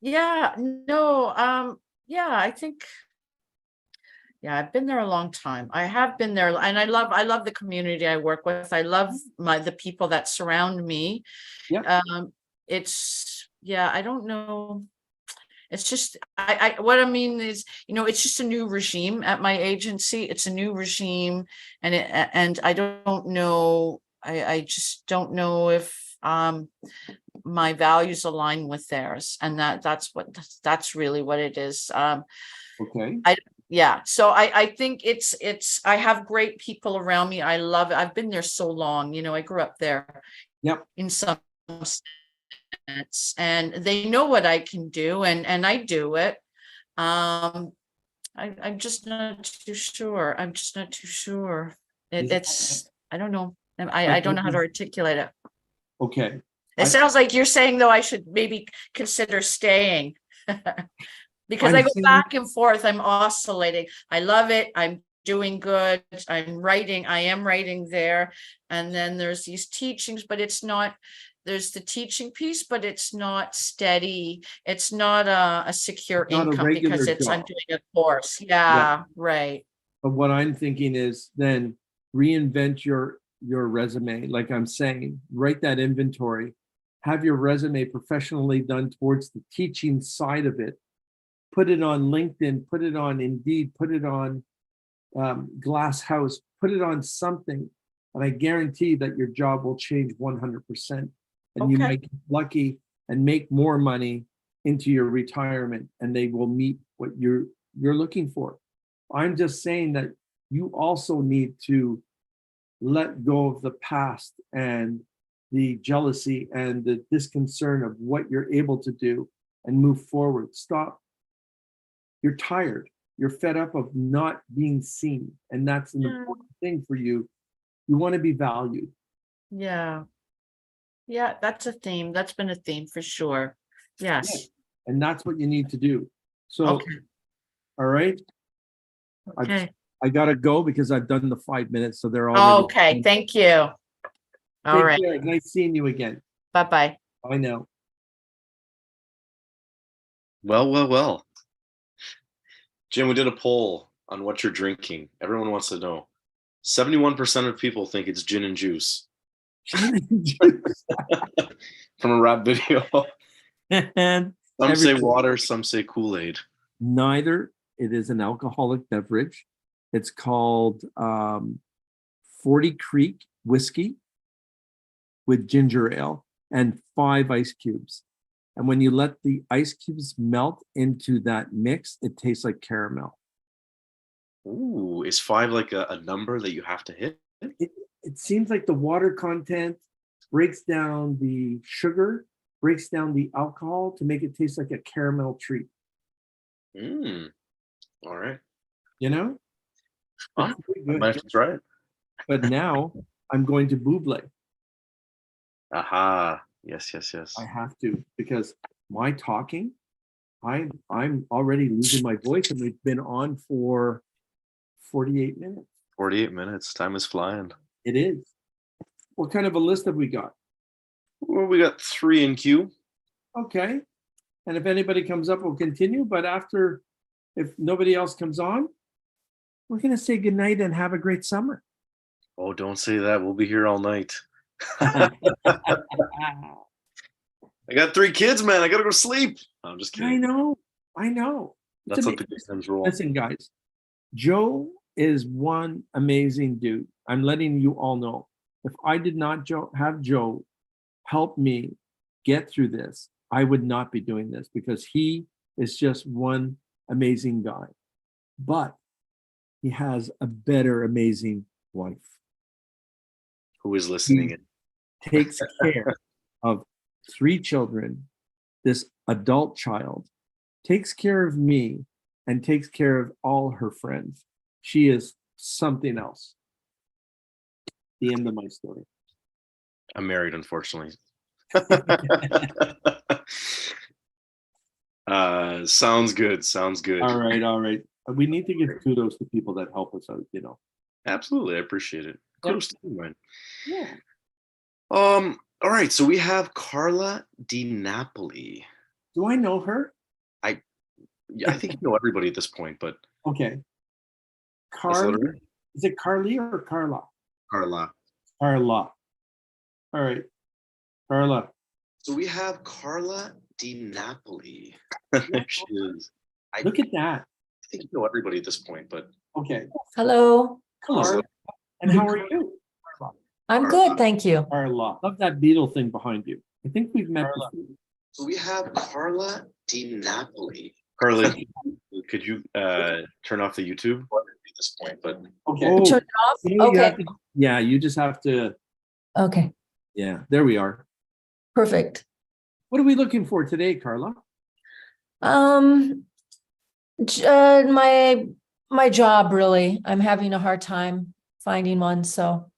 Yeah, no, yeah, I think, yeah, I've been there a long time. I have been there, and I love the community I work with. I love the people that surround me. Yeah. I don't know. It's just, what I mean is, it's just a new regime at my agency. It's a new regime, and I don't know. I just don't know if my values align with theirs, and that's really what it is. Okay. Yeah, so I think it's I have great people around me. I love it. I've been there so long. I grew up there. Yep. In some sense, and they know what I can do, and I do it. I'm just not too sure. It's I don't know. I don't know how to articulate it. Okay. It sounds like you're saying, though, I should maybe consider staying. Because I'm I go saying- back and forth. I'm oscillating. I love it. I'm doing good. I am writing there. And then there's these teachings, but it's not, there's the teaching piece, but it's not steady. It's not a secure Not a income because regular I'm job. doing a course. Yeah, right. But what I'm thinking is then reinvent your resume. Like I'm saying, write that inventory, have your resume professionally done towards the teaching side of it. Put it on LinkedIn, put it on Indeed, put it on Glass House, put it on something. And I guarantee that your job will change 100%. And you Okay. might get lucky and make more money into your retirement, and they will meet what you're looking for. I'm just saying that you also need to let go of the past and the jealousy and the disconcern of what you're able to do and move forward. Stop. You're tired. You're fed up of not being seen. And that's an important thing for you. You want to be valued. Yeah. Yeah, that's a theme. That's been a theme for sure. Yes. And that's what you need to do. So, Okay. all right. Okay. I gotta go because I've done the 5 minutes. So they're all Okay. Thank you. All Take right. care. Nice seeing you again. Bye-bye. I know. Well. Jim, we did a poll on what you're drinking. Everyone wants to know. 71% of people think it's gin and juice from a rap video. And Some say everything. water, some say Kool-Aid. Neither. It is an alcoholic beverage. It's called 40 Creek whiskey with ginger ale and 5 ice cubes. And when you let the ice cubes melt into that mix, it tastes like caramel. Ooh, is 5 like a number that you have to hit? It seems like the water content breaks down the sugar, breaks down the alcohol to make it taste like a caramel treat. All right. You know? Huh? It's pretty I good. might have to try it. But now I'm going to Buble. Aha. Yes. I have to, because my talking, I'm already losing my voice, and we've been on for 48 minutes. 48 minutes. Time is flying. It is. What kind of a list have we got? Well, we got 3 in queue. Okay. And if anybody comes up, we'll continue. But after, if nobody else comes on, we're going to say goodnight and have a great summer. Oh, don't say that. We'll be here all night. I I got 3 kids, man. I gotta go to sleep. I'm just kidding. know. It's That's what the amazing. games roll. Listen, guys, Joe is one amazing dude. I'm letting you all know. If I did not have Joe help me get through this, I would not be doing this, because he is just one amazing guy. But he has a better amazing wife. Who is listening in? Takes care of 3 children, this adult child, takes care of me, and takes care of all her friends. She is something else. The end of my story. I'm married, unfortunately. Sounds good. All right. We need to give kudos to people that help us out, you know. Absolutely. I appreciate it. Kudos to you, man. Yeah. All right, so we have Carla Di Napoli. Do I know her? Yeah, I think you know everybody at this point, but Okay. let's let her Carly. in. Is it Carly or Carla? Carla. Carla. All right. Carla. So we have Carla Di Napoli. There she is. Look at that. I think you know everybody at this point, but Okay. Hello, Hello. And how are you? I'm good, thank you. Carla. Love that beetle thing behind you. I think we've met before. so we have Carla Di Napoli. Carla, could you turn off the YouTube at this point? But Okay. Turn it off? You know, you have Okay, to- yeah, you just have to. okay, Yeah, there we are. perfect. What are we looking for today, Carla? My job, really. I'm having a hard time finding one, so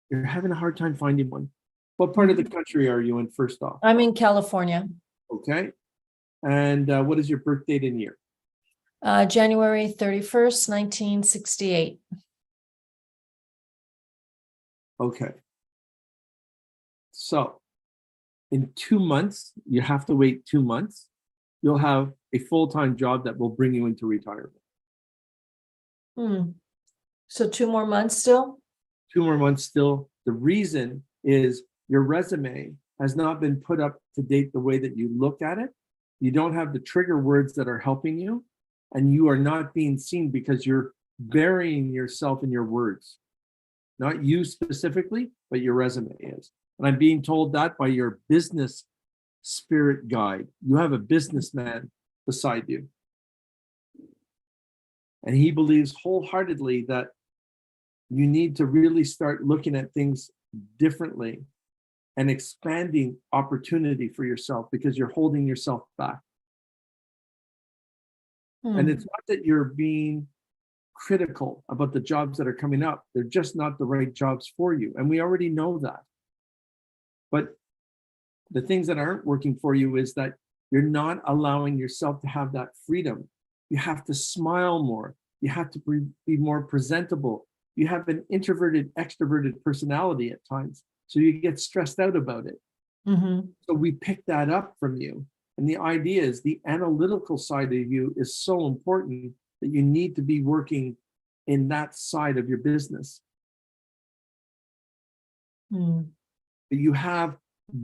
You're having a hard time finding one. What part of the country are you in, first off? I'm in California. Okay. And what is your birth date and year? January 31st, 1968. Okay. So in 2 months, you have to wait 2 months. You'll have a full-time job that will bring you into retirement. So 2 more months still? 2 more months still. The reason is your resume has not been put up to date the way that you look at it. You don't have the trigger words that are helping you, and you are not being seen because you're burying yourself in your words. Not you specifically, but your resume is. And I'm being told that by your business spirit guide. You have a businessman beside you. And he believes wholeheartedly that you need to really start looking at things differently and expanding opportunity for yourself because you're holding yourself back. And it's not that you're being critical about the jobs that are coming up. They're just not the right jobs for you. And we already know that. But the things that aren't working for you is that you're not allowing yourself to have that freedom. You have to smile more. You have to be more presentable. You have an introverted, extroverted personality at times. So you get stressed out about it. So we pick that up from you. And the idea is the analytical side of you is so important that you need to be working in that side of your business. You have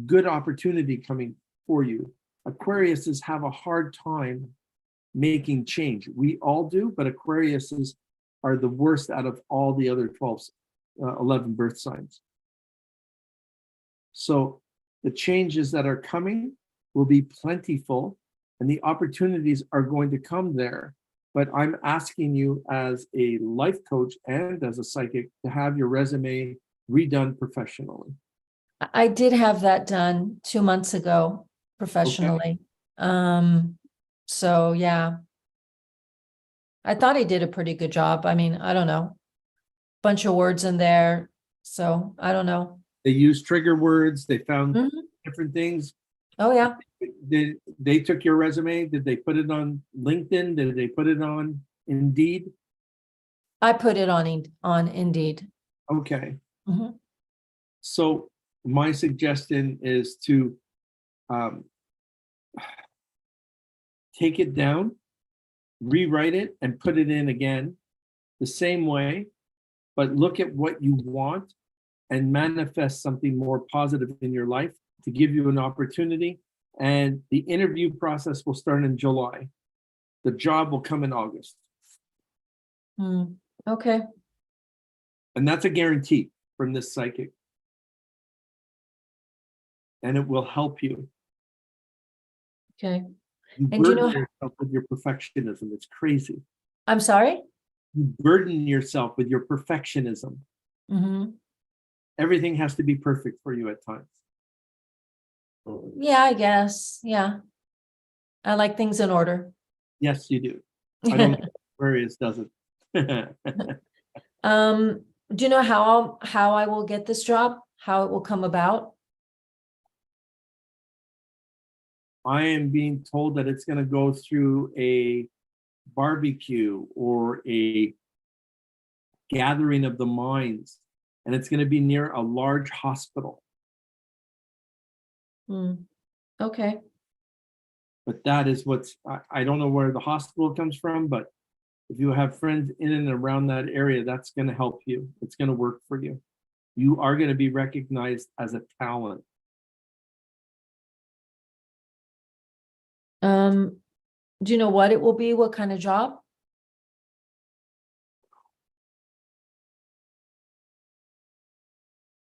good opportunity coming for you. Aquariuses have a hard time making change. We all do, but Aquariuses are the worst out of all the other 11 birth signs. So the changes that are coming will be plentiful and the opportunities are going to come there. But I'm asking you as a life coach and as a psychic to have your resume redone professionally. I did have that done 2 months ago professionally. So yeah. I thought I did a pretty good job. I mean, I don't know. Bunch of words in there. So I don't know. They use trigger words. They found different things. Oh yeah. Did they took your resume? Did they put it on LinkedIn? Did they put it on Indeed? I put it on Indeed. Okay. So my suggestion is to take it down, rewrite it, and put it in again the same way, but look at what you want and manifest something more positive in your life to give you an opportunity. And the interview process will start in July. The job will come in August. Okay. And that's a guarantee from this psychic. And it will help you. Okay. You And you burden know, yourself with your perfectionism. It's crazy. I'm sorry? You burden yourself with your perfectionism. Everything has to be perfect for you at times. Yeah, I guess. Yeah. I like things in order. Yes, you do. I don't know Aquarius doesn't. Do you know how I will get this job? How it will come about? I am being told that it's going to go through a barbecue or a gathering of the minds, and it's going to be near a large hospital. Okay. But that is what's, I don't know where the hospital comes from, but if you have friends in and around that area, that's going to help you. It's going to work for you. You are going to be recognized as a talent. Do you know what it will be? What kind of job?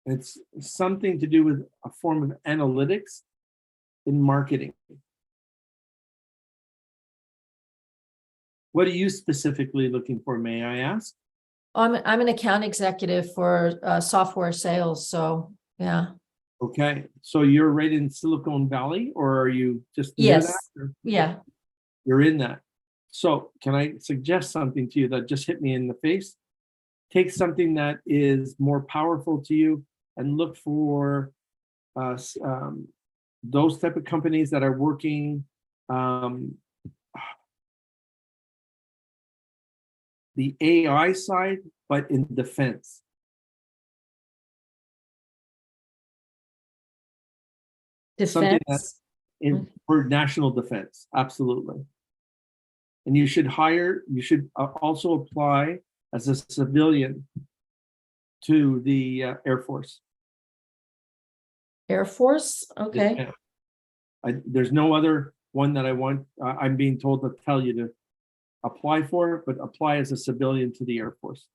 It's something to do with a form of analytics in marketing. What are you specifically looking for, may I ask? I'm an account executive for software sales. So yeah. Okay, so you're right in Silicon Valley, or are you just near Yes. that? Or- Yeah. You're in that. So can I suggest something to you that just hit me in the face? Take something that is more powerful to you and look for those type of companies that are working the AI side, but in defense. Something Defense. for national defense, absolutely. And you should also apply as a civilian to the Air Force. Air Force, okay. Yeah. There's no other one that I'm being told to tell you to apply for, but apply as a civilian to the Air Force.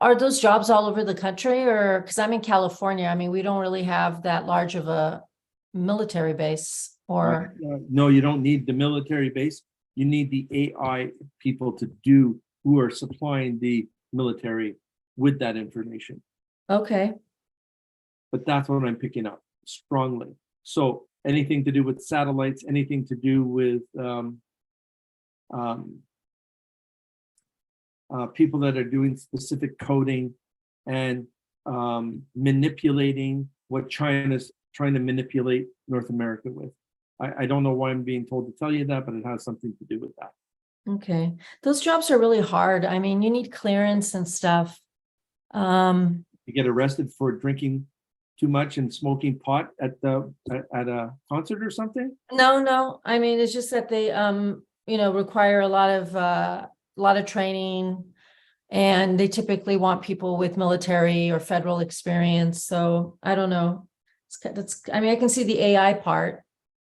Are those jobs all over the country, or, because I'm in California, I mean, we don't really have that large of a military base, or, No, you don't need the military base. You need the AI people who are supplying the military with that information. okay, But that's what I'm picking up strongly. So anything to do with satellites, anything to do with people that are doing specific coding and manipulating what China's trying to manipulate North America with. I don't know why I'm being told to tell you that, but it has something to do with that. okay. Those jobs are really hard. I mean, you need clearance and stuff. You get arrested for drinking too much and smoking pot at a concert or something. No, I mean, it's just that they, require a lot of training, and they typically want people with military or federal experience. So I don't know. I mean, I can see the AI part,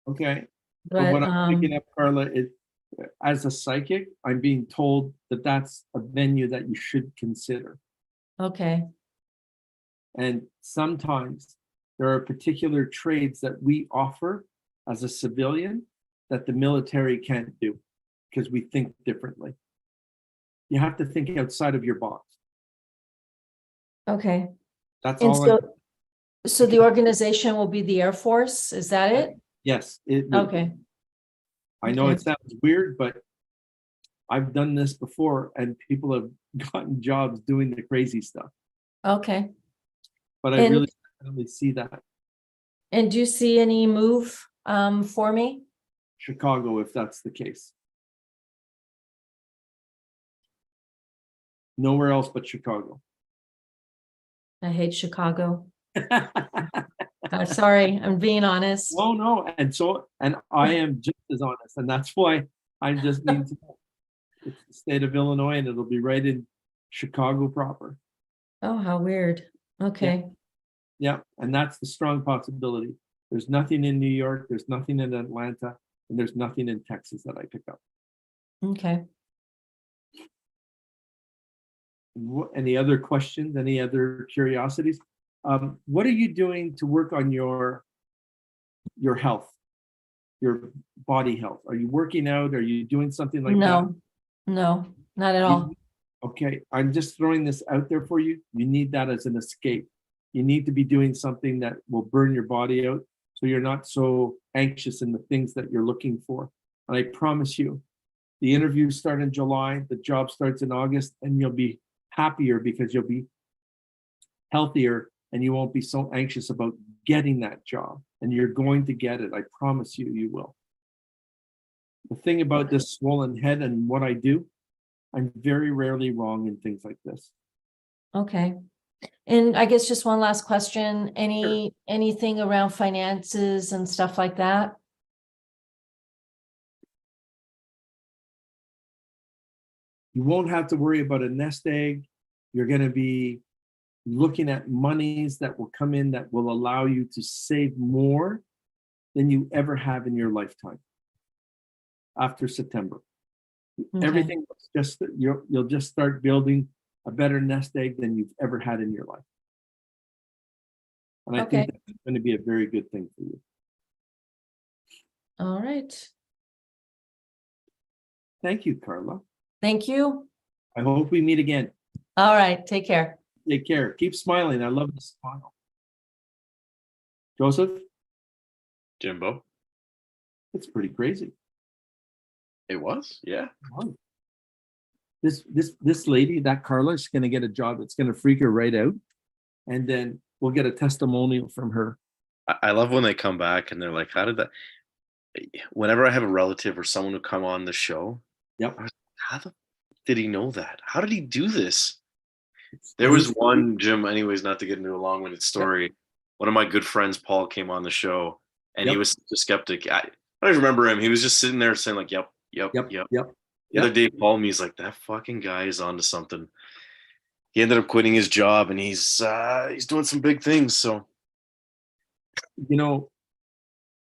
Okay. But but, what I'm picking up, Carla, is as a psychic, I'm being told that that's a venue that you should consider. okay, And sometimes there are particular trades that we offer as a civilian that the military can't do because we think differently. You have to think outside of your box. okay. That's And all. so the organization will be the Air Force, is that it? Yes. It will. Okay, I know okay. it sounds weird, but I've done this before and people have gotten jobs doing the crazy stuff. Okay. But I And- really definitely see that. And do you see any move for me? Chicago, if that's the case. Nowhere else but Chicago. I hate Chicago. Sorry, I'm being honest. Oh, no. And I am just as honest. And that's why I just need to know. It's the state of Illinois and it'll be right in Chicago proper. Oh, how weird. Okay, Yeah. And that's the strong possibility. There's nothing in New York, there's nothing in Atlanta, and there's nothing in Texas that I pick up. okay. Any other questions? Any other curiosities? What are you doing to work on your health, your body health? Are you working out? Are you doing something like that? No, not at all. Okay, I'm just throwing this out there for you. You need that as an escape. You need to be doing something that will burn your body out so you're not so anxious in the things that you're looking for. And I promise you, the interviews start in July, the job starts in August, and you'll be happier because you'll be healthier and you won't be so anxious about getting that job. And you're going to get it. I promise you, you will. The thing about this swollen head and what I do, I'm very rarely wrong in things like this. Okay. And I guess just one last question, anything around finances and stuff like that? You won't have to worry about a nest egg. You're going to be looking at monies that will come in that will allow you to save more than you ever have in your lifetime after September. Okay. Everything just you'll just start building a better nest egg than you've ever had in your life. And I think that's going to be a very good thing for you. All right. Thank you, Carla. Thank you. I hope we meet again. All right. Take care. Take care. Keep smiling. I love the smile. Joseph, Jimbo. it's pretty crazy. It was, yeah. Wow. This lady, that Carla, is going to get a job that's going to freak her right out, and then we'll get a testimonial from her. I love when they come back and they're like, how did that? whenever I have a relative or someone who come on the show, Yep. I was like, how the did he know that? How did he do this? There was one, Jim, anyways, not to get into a long-winded story. One of my good friends, Paul, came on the show and he Yep. was such a skeptic. I don't remember him. He was just sitting there saying like, yep. Yep. The other day, Paul and me, he's like, that fucking guy is onto something. He ended up quitting his job and he's doing some big things. So, You know,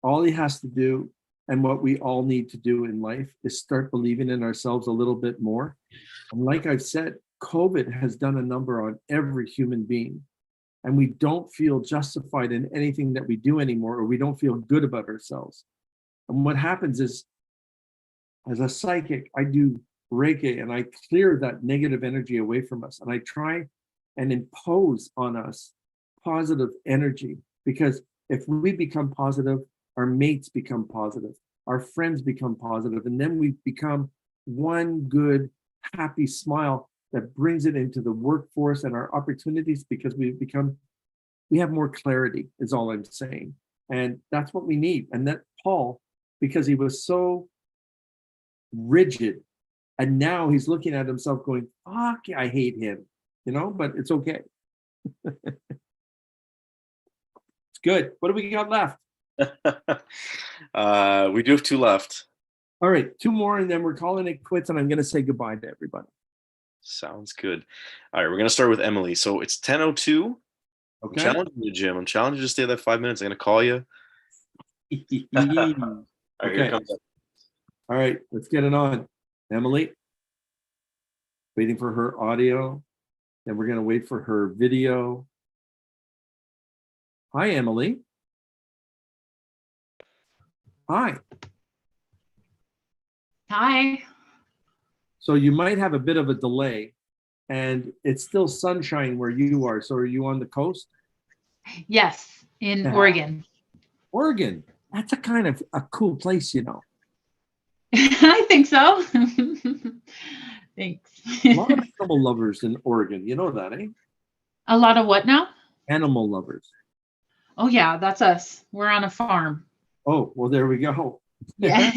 all he has to do, and what we all need to do in life, is start believing in ourselves a little bit more. And like I've said, COVID has done a number on every human being. And we don't feel justified in anything that we do anymore, or we don't feel good about ourselves. And what happens is, as a psychic, I do Reiki and I clear that negative energy away from us. And I try and impose on us positive energy, because if we become positive, our mates become positive, our friends become positive, and then we become one good, happy smile that brings it into the workforce and our opportunities, because we have more clarity, is all I'm saying. And that's what we need. And that Paul, because he was so rigid, and now he's looking at himself going, fuck, I hate him, but it's okay. It's good. What do we got left? we do have 2 left. All right, 2 more, and then we're calling it quits, and I'm going to say goodbye to everybody. Sounds good. All right, we're going to start with Emily. So it's 10:02. Okay. I'm challenging you, Jim. I'm challenging you to stay there 5 minutes. I'm going to call you. All right, here it comes up. All right, let's get it on. Emily, waiting for her audio. Then we're going to wait for her video. Hi, Emily. Hi. Hi. So you might have a bit of a delay, and it's still sunshine where you are. So are you on the coast? Yes, in Yeah. Oregon. Oregon. That's a kind of a cool place, I think so. Thanks. A lot of animal lovers in Oregon. You know that, eh? A lot of what now? Animal lovers. Oh yeah, that's us. We're on a farm. Oh, well, there we go. Yeah.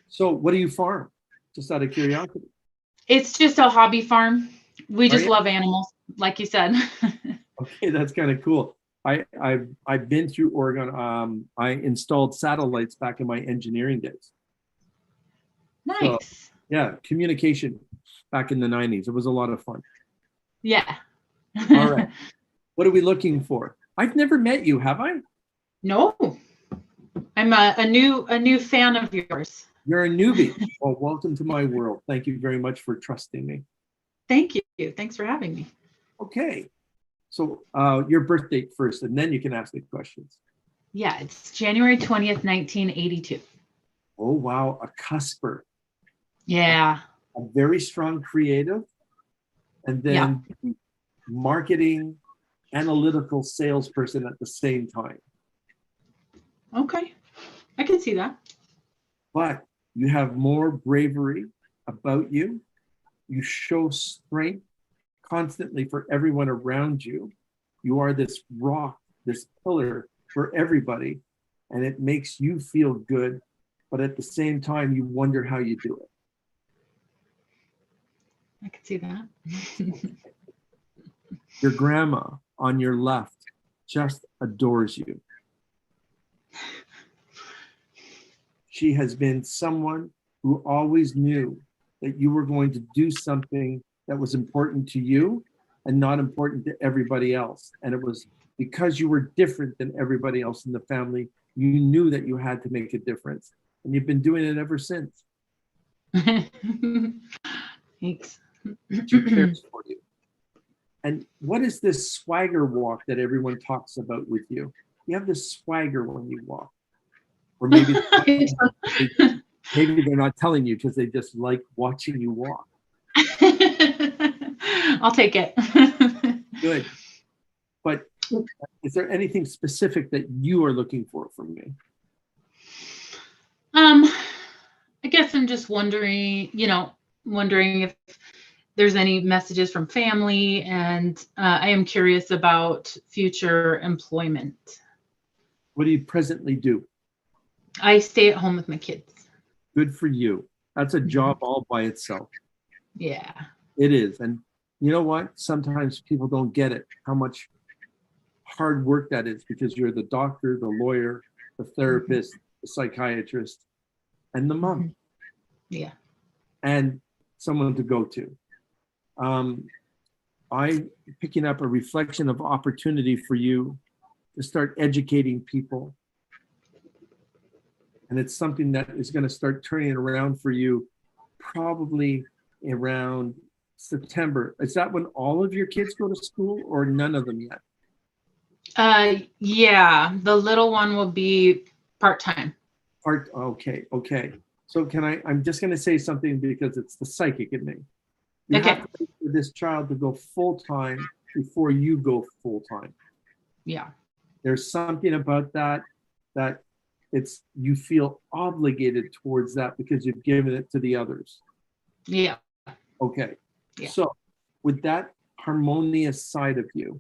So what do you farm? Just out of curiosity. It's just a hobby farm. We just you? love animals, like you said. Okay, that's kind of cool. I've been through Oregon. I installed satellites back in my engineering days. Nice. So, yeah, communication back in the 90s. It was a lot of fun. Yeah. All right. What are we looking for? I've never met you, have I? No. I'm a new fan of yours. You're a newbie. Well, welcome to my world. Thank you very much for trusting me. Thank you. Thanks for having me. Okay. So your birth date first, and then you can ask the questions. Yeah, it's January 20th, 1982. Oh, wow. A cusper. Yeah. A very strong creative. And then marketing, analytical salesperson at the same time. Okay. I can see that. But you have more bravery about you. You show strength constantly for everyone around you. You are this rock, this pillar for everybody, and it makes you feel good. But at the same time, you wonder how you do it. I can see that. Your grandma on your left just adores you. She has been someone who always knew that you were going to do something that was important to you and not important to everybody else. And it was because you were different than everybody else in the family, you knew that you had to make a difference. And you've been doing it ever since. Thanks. She cares for you. And what is this swagger walk that everyone talks about with you? You have this swagger when you walk. Or maybe maybe they're not telling you because they just like watching you walk. I'll take it. Good. But is there anything specific that you are looking for from me? I guess I'm just wondering if there's any messages from family, and I am curious about future employment. What do you presently do? I stay at home with my kids. Good for you. That's a job all by itself. Yeah. It is. And you know what? Sometimes people don't get it, how much hard work that is, because you're the doctor, the lawyer, the therapist, the psychiatrist, and the mom. Yeah. And someone to go to. I'm picking up a reflection of opportunity for you to start educating people. And it's something that is going to start turning around for you probably around September. Is that when all of your kids go to school, or none of them yet? Yeah, the little one will be part-time. Okay. So I'm just going to say something because it's the psychic in me. You Okay. have to wait for this child to go full-time before you go full-time. Yeah. There's something about that you feel obligated towards that because you've given it to the others. Yeah. Okay. Yeah. So with that harmonious side of you,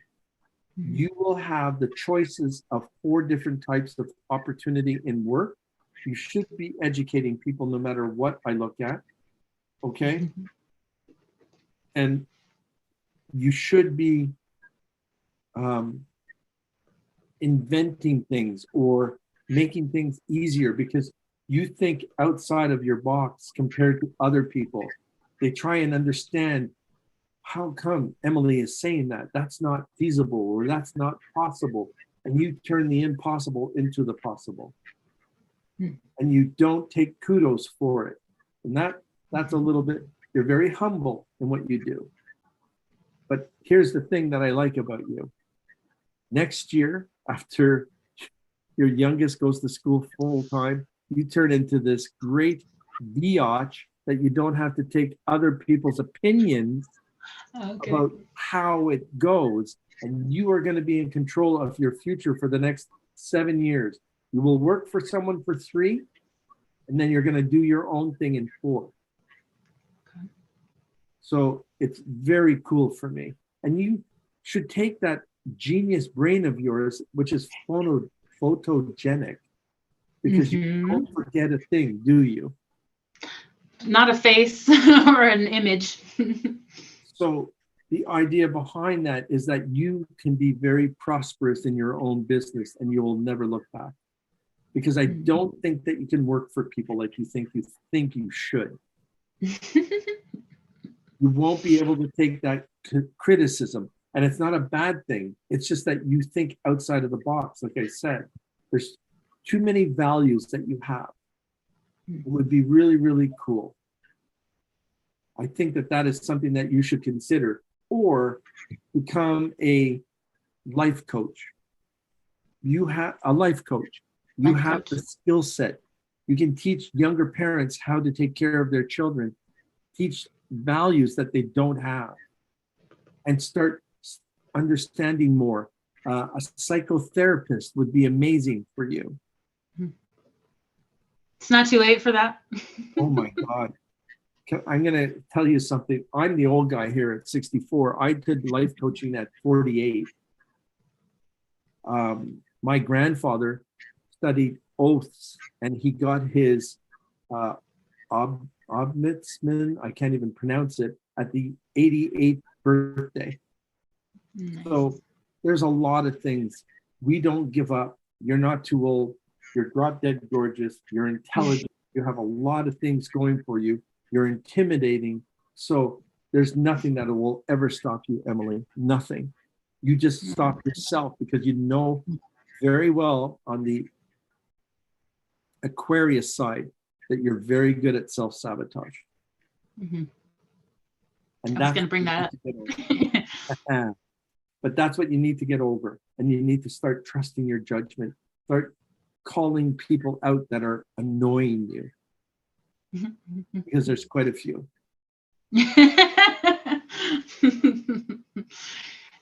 you will have the choices of 4 different types of opportunity in work. You should be educating people no matter what I look at. Okay. And you should be inventing things or making things easier because you think outside of your box compared to other people. They try and understand, how come Emily is saying that? That's not feasible, or that's not possible. And you turn the impossible into the possible. And you don't take kudos for it. And that's a little bit, you're very humble in what you do. But here's the thing that I like about you. Next year, after your youngest goes to school full time, you turn into this great biatch that you don't have to take other people's opinions about how it goes. And you are going to be in control of your future for the next 7 years. You will work for someone for 3, and then you're going to do your own thing in 4. So it's very cool for me. And you should take that genius brain of yours, which is photogenic, because you don't forget a thing, do you? Not a face or an image. So the idea behind that is that you can be very prosperous in your own business and you will never look back. Because I don't think that you can work for people like you think you should. You won't be able to take that criticism. And it's not a bad thing. It's just that you think outside of the box. Like I said, there's too many values that you have. It would be really, really cool. I think that is something that you should consider, or become a life coach. You have a life coach. You have the skill set. You can teach younger parents how to take care of their children, teach values that they don't have, and start understanding more. A psychotherapist would be amazing for you. It's not too late for that. Oh my God. I'm going to tell you something. I'm the old guy here at 64. I did life coaching at 48. My grandfather studied oaths, and he got his ombudsman, I can't even pronounce it, at the 88th birthday. Nice. So there's a lot of things. We don't give up. You're not too old. You're drop dead gorgeous. You're intelligent. You have a lot of things going for you. You're intimidating. So there's nothing that will ever stop you, Emily. Nothing. You just stop yourself because you know very well on the Aquarius side that you're very good at self-sabotage. And I was going to bring that up. But that's what you need to get over. And you need to start trusting your judgment. Start calling people out that are annoying you. Because there's quite a few.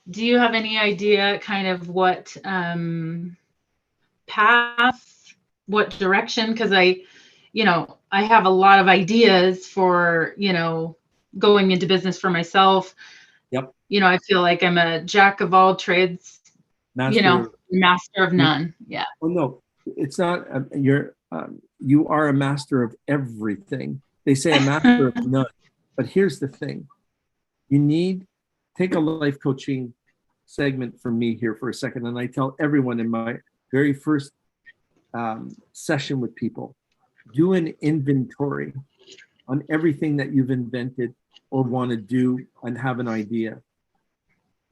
Do you have any idea kind of what path, what direction? Because I have a lot of ideas for, going into business for myself. Yep. I feel like I'm a jack of all trades, master of none. Yeah. Oh, no, it's not. You are a master of everything. They say a master of none. But here's the thing. Take a life coaching segment from me here for a second. And I tell everyone in my very first session with people, do an inventory on everything that you've invented or want to do and have an idea.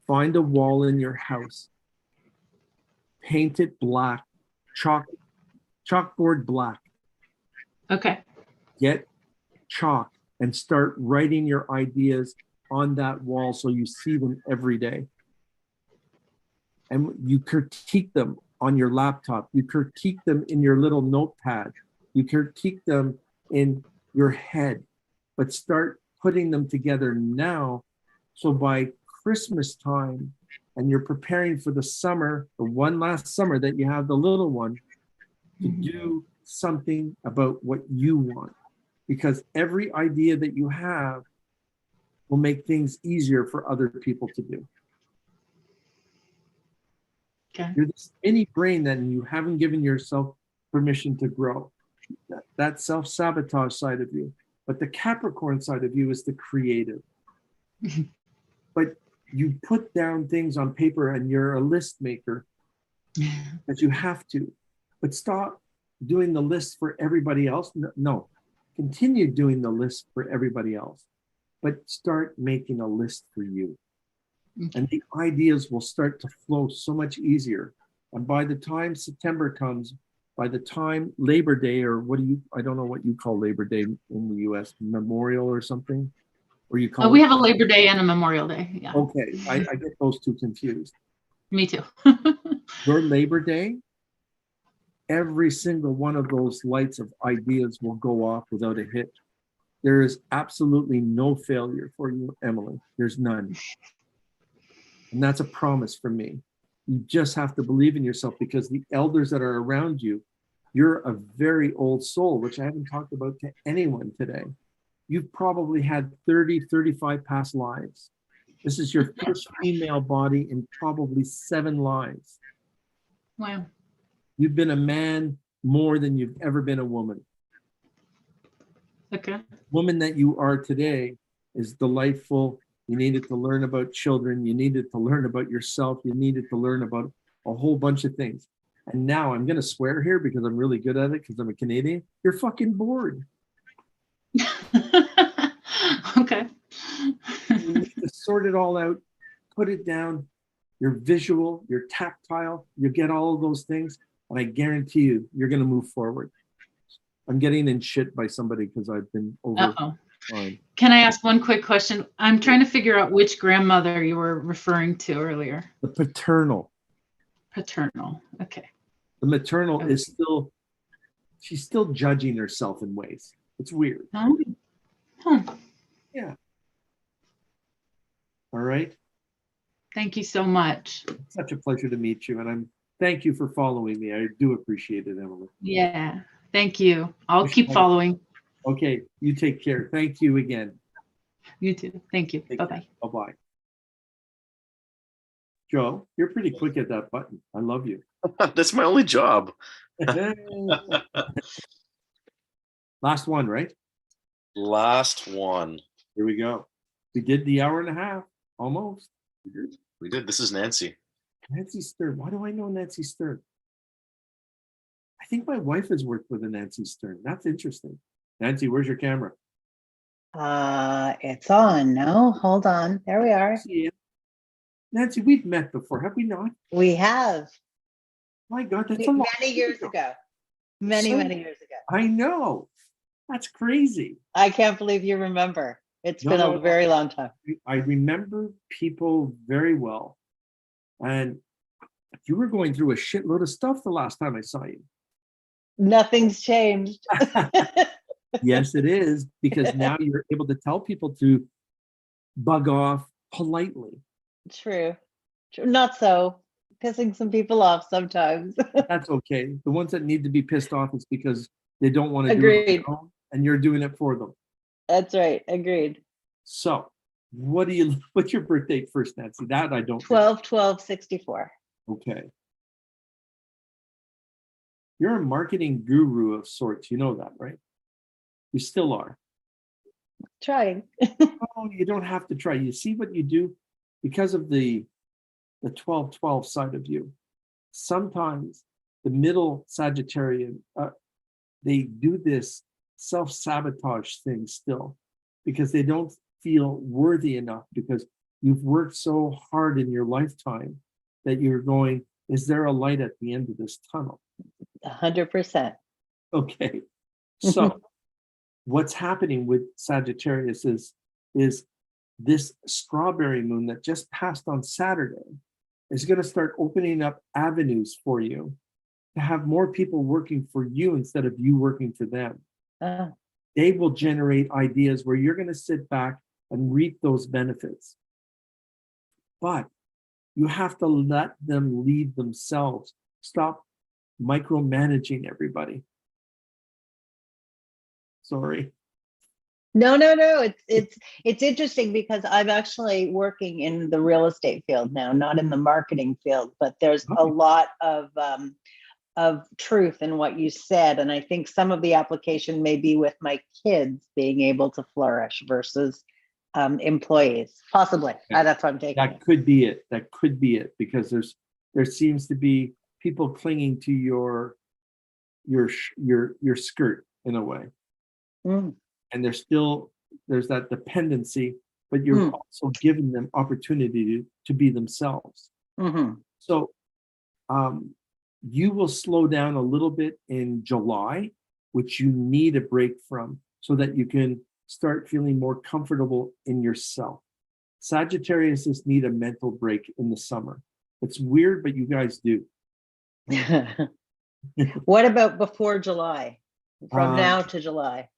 Find a wall in your house, paint it black, chalkboard black. Okay. Get chalk and start writing your ideas on that wall so you see them every day. And you critique them on your laptop. You critique them in your little notepad. You critique them in your head, but start putting them together now. So by Christmas time, and you're preparing for the summer, the one last summer that you have the little one, to do something about what you want. Because every idea that you have will make things easier for other people to do. Okay. You're this mini brain that you haven't given yourself permission to grow. That self-sabotage side of you. But the Capricorn side of you is the creative. But you put down things on paper and you're a list maker, that you have to. But stop doing the list for everybody else. No, continue doing the list for everybody else. But start making a list for you. And the ideas will start to flow so much easier. And by the time September comes, by the time Labor Day, or I don't know what you call Labor Day in the US, Memorial or something? Or you call we have a Labor Day and a Memorial Day. Yeah. Okay, I get those two confused. Me too. Your Labor Day, every single one of those lights of ideas will go off without a hitch. There is absolutely no failure for you, Emily. There's none. And that's a promise from me. You just have to believe in yourself, because the elders that are around you, you're a very old soul, which I haven't talked about to anyone today. You've probably had 30, 35 past lives. This is your first female body in probably 7 lives. Wow. You've been a man more than you've ever been a woman. Okay. Woman that you are today is delightful. You needed to learn about children. You needed to learn about yourself. You needed to learn about a whole bunch of things. And now I'm going to swear here because I'm really good at it because I'm a Canadian. You're fucking bored. Okay. You need to sort it all out, put it down. You're visual, you're tactile, you get all of those things. And I guarantee you, you're going to move forward. I'm getting in shit by somebody because I've been over. Fine. Can I ask one quick question? I'm trying to figure out which grandmother you were referring to earlier. The paternal. Paternal. Okay. The maternal is still, she's still judging herself in ways. It's weird. Huh. Yeah. All right. Thank you so much. It's such a pleasure to meet you. And thank you for following me. I do appreciate it, Emily. Yeah. Thank you. I'll keep following. Okay. You take care. Thank you again. You too. Thank you. Bye-bye. Bye-bye. Joe, you're pretty quick at that button. I love you. That's my only job. Last one, right? Last one. Here we go. We did the hour and a half, almost. We did. This is Nancy. Nancy Stern. Why do I know Nancy Stern? I think my wife has worked with a Nancy Stern. That's interesting. Nancy, where's your camera? It's on. No, hold on. There we are. Yeah. Nancy, we've met before, have we not? We have. My God, that's a lot. Many years ago. Many years ago. I know. That's crazy. I can't believe you remember. It's been a very long time. I remember people very well. And you were going through a shitload of stuff the last time I saw you. Nothing's changed. Yes, it is, because now you're able to tell people to bug off politely. True. Not so. Pissing some people off sometimes. That's okay. The ones that need to be pissed off is because they don't want to Agreed. do it on their own, and you're doing it for them. That's right. Agreed. So what's your birth date first, Nancy? That I don't know. 12/12/64. Okay. You're a marketing guru of sorts. You know that, right? You still are. Trying. Oh, you don't have to try. You see what you do because of the 12-12 side of you. Sometimes the middle Sagittarian, they do this self-sabotage thing still because they don't feel worthy enough because you've worked so hard in your lifetime that you're going, is there a light at the end of this tunnel? 100%. Okay. So what's happening with Sagittarius is this strawberry moon that just passed on Saturday is going to start opening up avenues for you to have more people working for you instead of you working for them. They will generate ideas where you're going to sit back and reap those benefits. But you have to let them lead themselves. Stop micromanaging everybody. Sorry. No. It's interesting because I'm actually working in the real estate field now, not in the marketing field, but there's a lot of truth in what you said. And I think some of the application may be with my kids being able to flourish versus employees, possibly. That's what I'm taking. That could be it. That could be it because there seems to be people clinging to your skirt in a way. And there's that dependency, but you're also giving them opportunity to be themselves. So you will slow down a little bit in July, which you need a break from so that you can start feeling more comfortable in yourself. Sagittarius need a mental break in the summer. It's weird, but you guys do. What about before July? From now to July?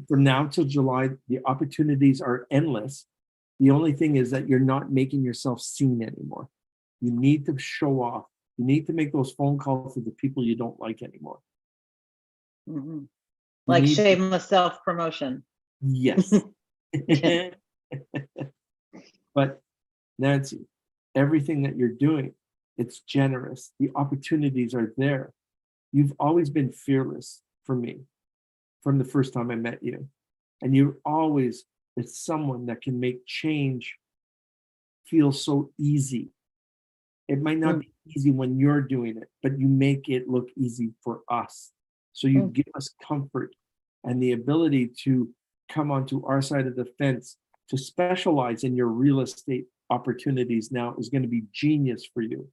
From now till July, the opportunities are endless. The only thing is that you're not making yourself seen anymore. You need to show off. You need to make those phone calls to the people you don't like anymore. Like shameless self-promotion. Yes. But Nancy, everything that you're doing, it's generous. The opportunities are there. You've always been fearless for me from the first time I met you. And you always, it's someone that can make change feel so easy. It might not be easy when you're doing it, but you make it look easy for us. So you give us comfort and the ability to come onto our side of the fence to specialize in your real estate opportunities now is going to be genius for you.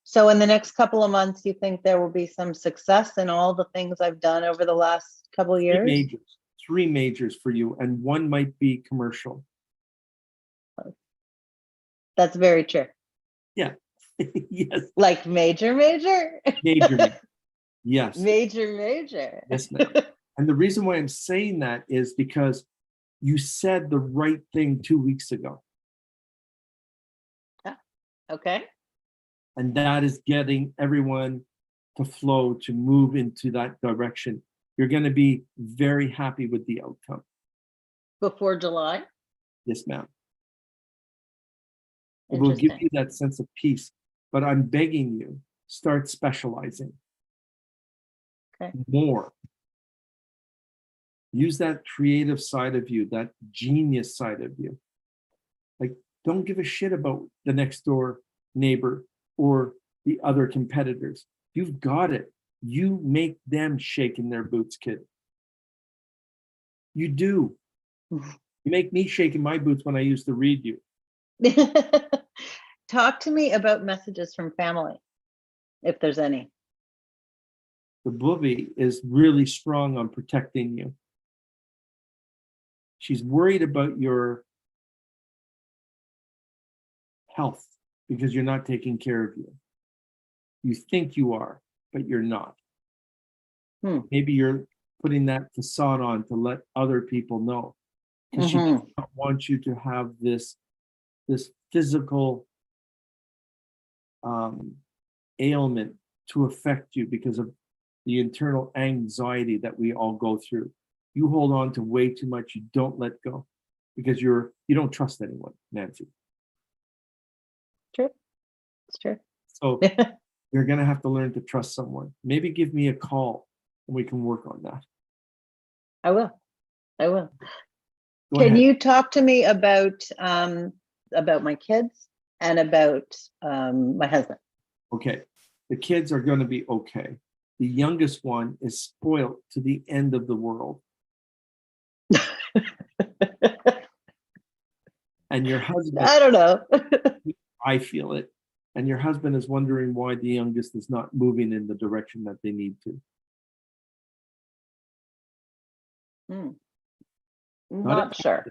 So in the next couple of months, you think there will be some success in all the things I've done over the last couple of years? Three majors for you, and one might be commercial. That's very true. Yeah. Yes. Like major. Major. Yes. Major. Yes, ma'am. And the reason why I'm saying that is because you said the right thing 2 weeks ago. Okay. And that is getting everyone to flow, to move into that direction. You're going to be very happy with the outcome. Before July? Yes, ma'am. It will give you that sense of peace. But I'm begging you, start specializing. Okay. More. Use that creative side of you, that genius side of you. Like, don't give a shit about the next door neighbor or the other competitors. You've got it. You make them shake in their boots, kid. You do. You make me shake in my boots when I used to read you. Talk to me about messages from family, if there's any. The booby is really strong on protecting you. She's worried about your health because you're not taking care of you. You think you are, but you're not. Maybe you're putting that facade on to let other people know. Because she does not want you to have this physical ailment to affect you because of the internal anxiety that we all go through. You hold on to way too much. You don't let go because you don't trust anyone, Nancy. True. It's true. So You're going to have to learn to trust someone. Maybe give me a call and we can work on that. I will. I will. Go Can ahead. you talk to me about my kids and about my husband? Okay. The kids are going to be okay. The youngest one is spoiled to the end of the world. And your husband, I don't know. I feel it. And your husband is wondering why the youngest is not moving in the direction that they need to. Not sure.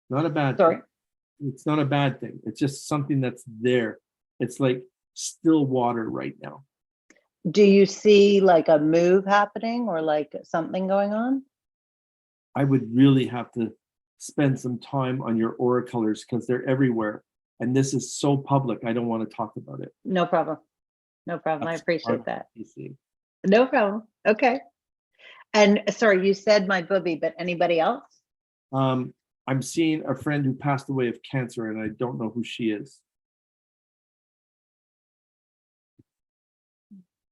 Not a bad Sorry. thing. It's not a bad thing. It's just something that's there. It's like still water right now. Do you see like a move happening or like something going on? I would really have to spend some time on your aura colors because they're everywhere. And this is so public. I don't want to talk about it. No problem. No problem. I That's appreciate that. you see. No problem. Okay. And sorry, you said my booby, but anybody else? I'm seeing a friend who passed away of cancer, and I don't know who she is.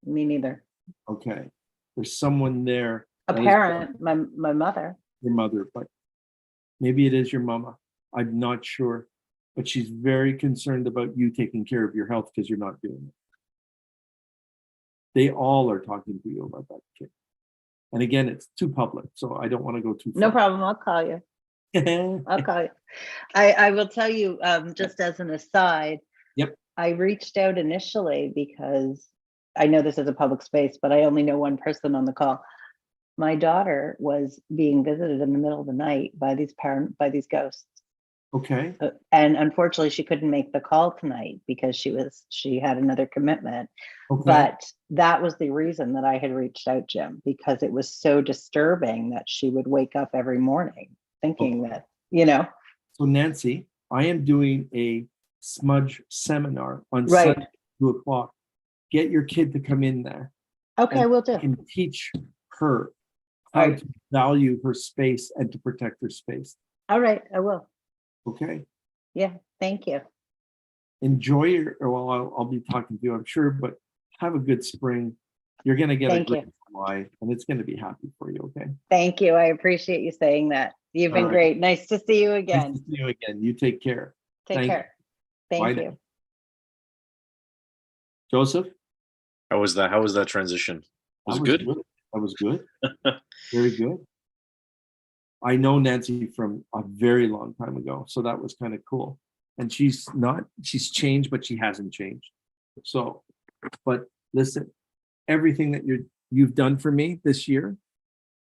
Me neither. Okay. There's someone there. A that is parent, my mother. your mother, but maybe it is your mama. I'm not sure. But she's very concerned about you taking care of your health because you're not doing it. They all are talking to you about that kid. And again, it's too public, so I don't want to go too far. No problem. I'll call you. I'll call you. I will tell you, just as an aside. Yep. I reached out initially because I know this is a public space, but I only know one person on the call. My daughter was being visited in the middle of the night by these ghosts. Okay. And unfortunately, she couldn't make the call tonight because she had another commitment. Okay. But that was the reason that I had reached out, Jim, because it was so disturbing that she would wake up every morning thinking that, So Nancy, I am doing a smudge seminar on Right. Sunday, 2:00. Get your kid to come in there. Okay, and will do. I can teach her how Right. to value her space and to protect her space. All right, I will. Okay. Yeah, thank you. Enjoy I'll be talking to you, I'm sure, but have a good spring. You're going to get Thank a great you. July, and it's going to be happy for you. Okay. Thank you. I appreciate you saying that. You've been All right. great. Nice to see you Nice again. to see you again. You take care. Take Thank care. Bye Thank now. you. Joseph? How was that? How was that transition? Was it good? That was good. Very good. I know Nancy from a very long time ago, so that was kind of cool. And she's changed, but she hasn't changed. So, but listen, everything that you've done for me this year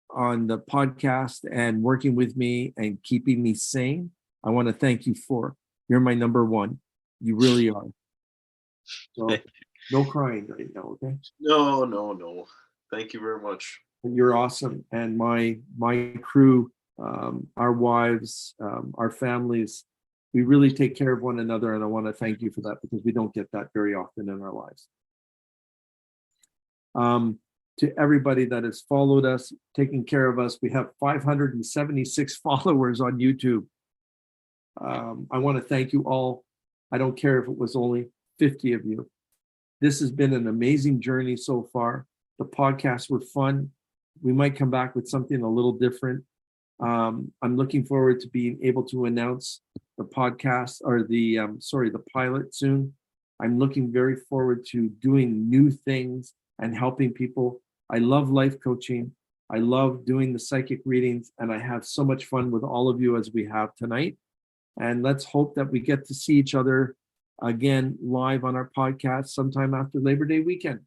on the podcast and working with me and keeping me sane, I want to thank you for. You're my number one. You really are. So no crying right now, okay? No. Thank you very much. You're awesome. And my crew, our wives, our families, we really take care of one another. And I want to thank you for that because we don't get that very often in our lives. To everybody that has followed us, taking care of us, we have 576 followers on YouTube. I want to thank you all. I don't care if it was only 50 of you. This has been an amazing journey so far. The podcasts were fun. We might come back with something a little different. I'm looking forward to being able to announce the podcast or the pilot soon. I'm looking very forward to doing new things and helping people. I love life coaching. I love doing the psychic readings, and I have so much fun with all of you as we have tonight. And let's hope that we get to see each other again live on our podcast sometime after Labor Day weekend.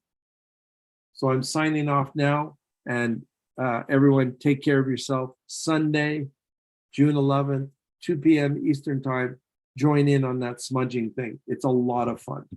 So I'm signing off now, and everyone take care of yourself. Sunday, June 11th, 2 p.m. Eastern time, join in on that smudging thing. It's a lot of fun.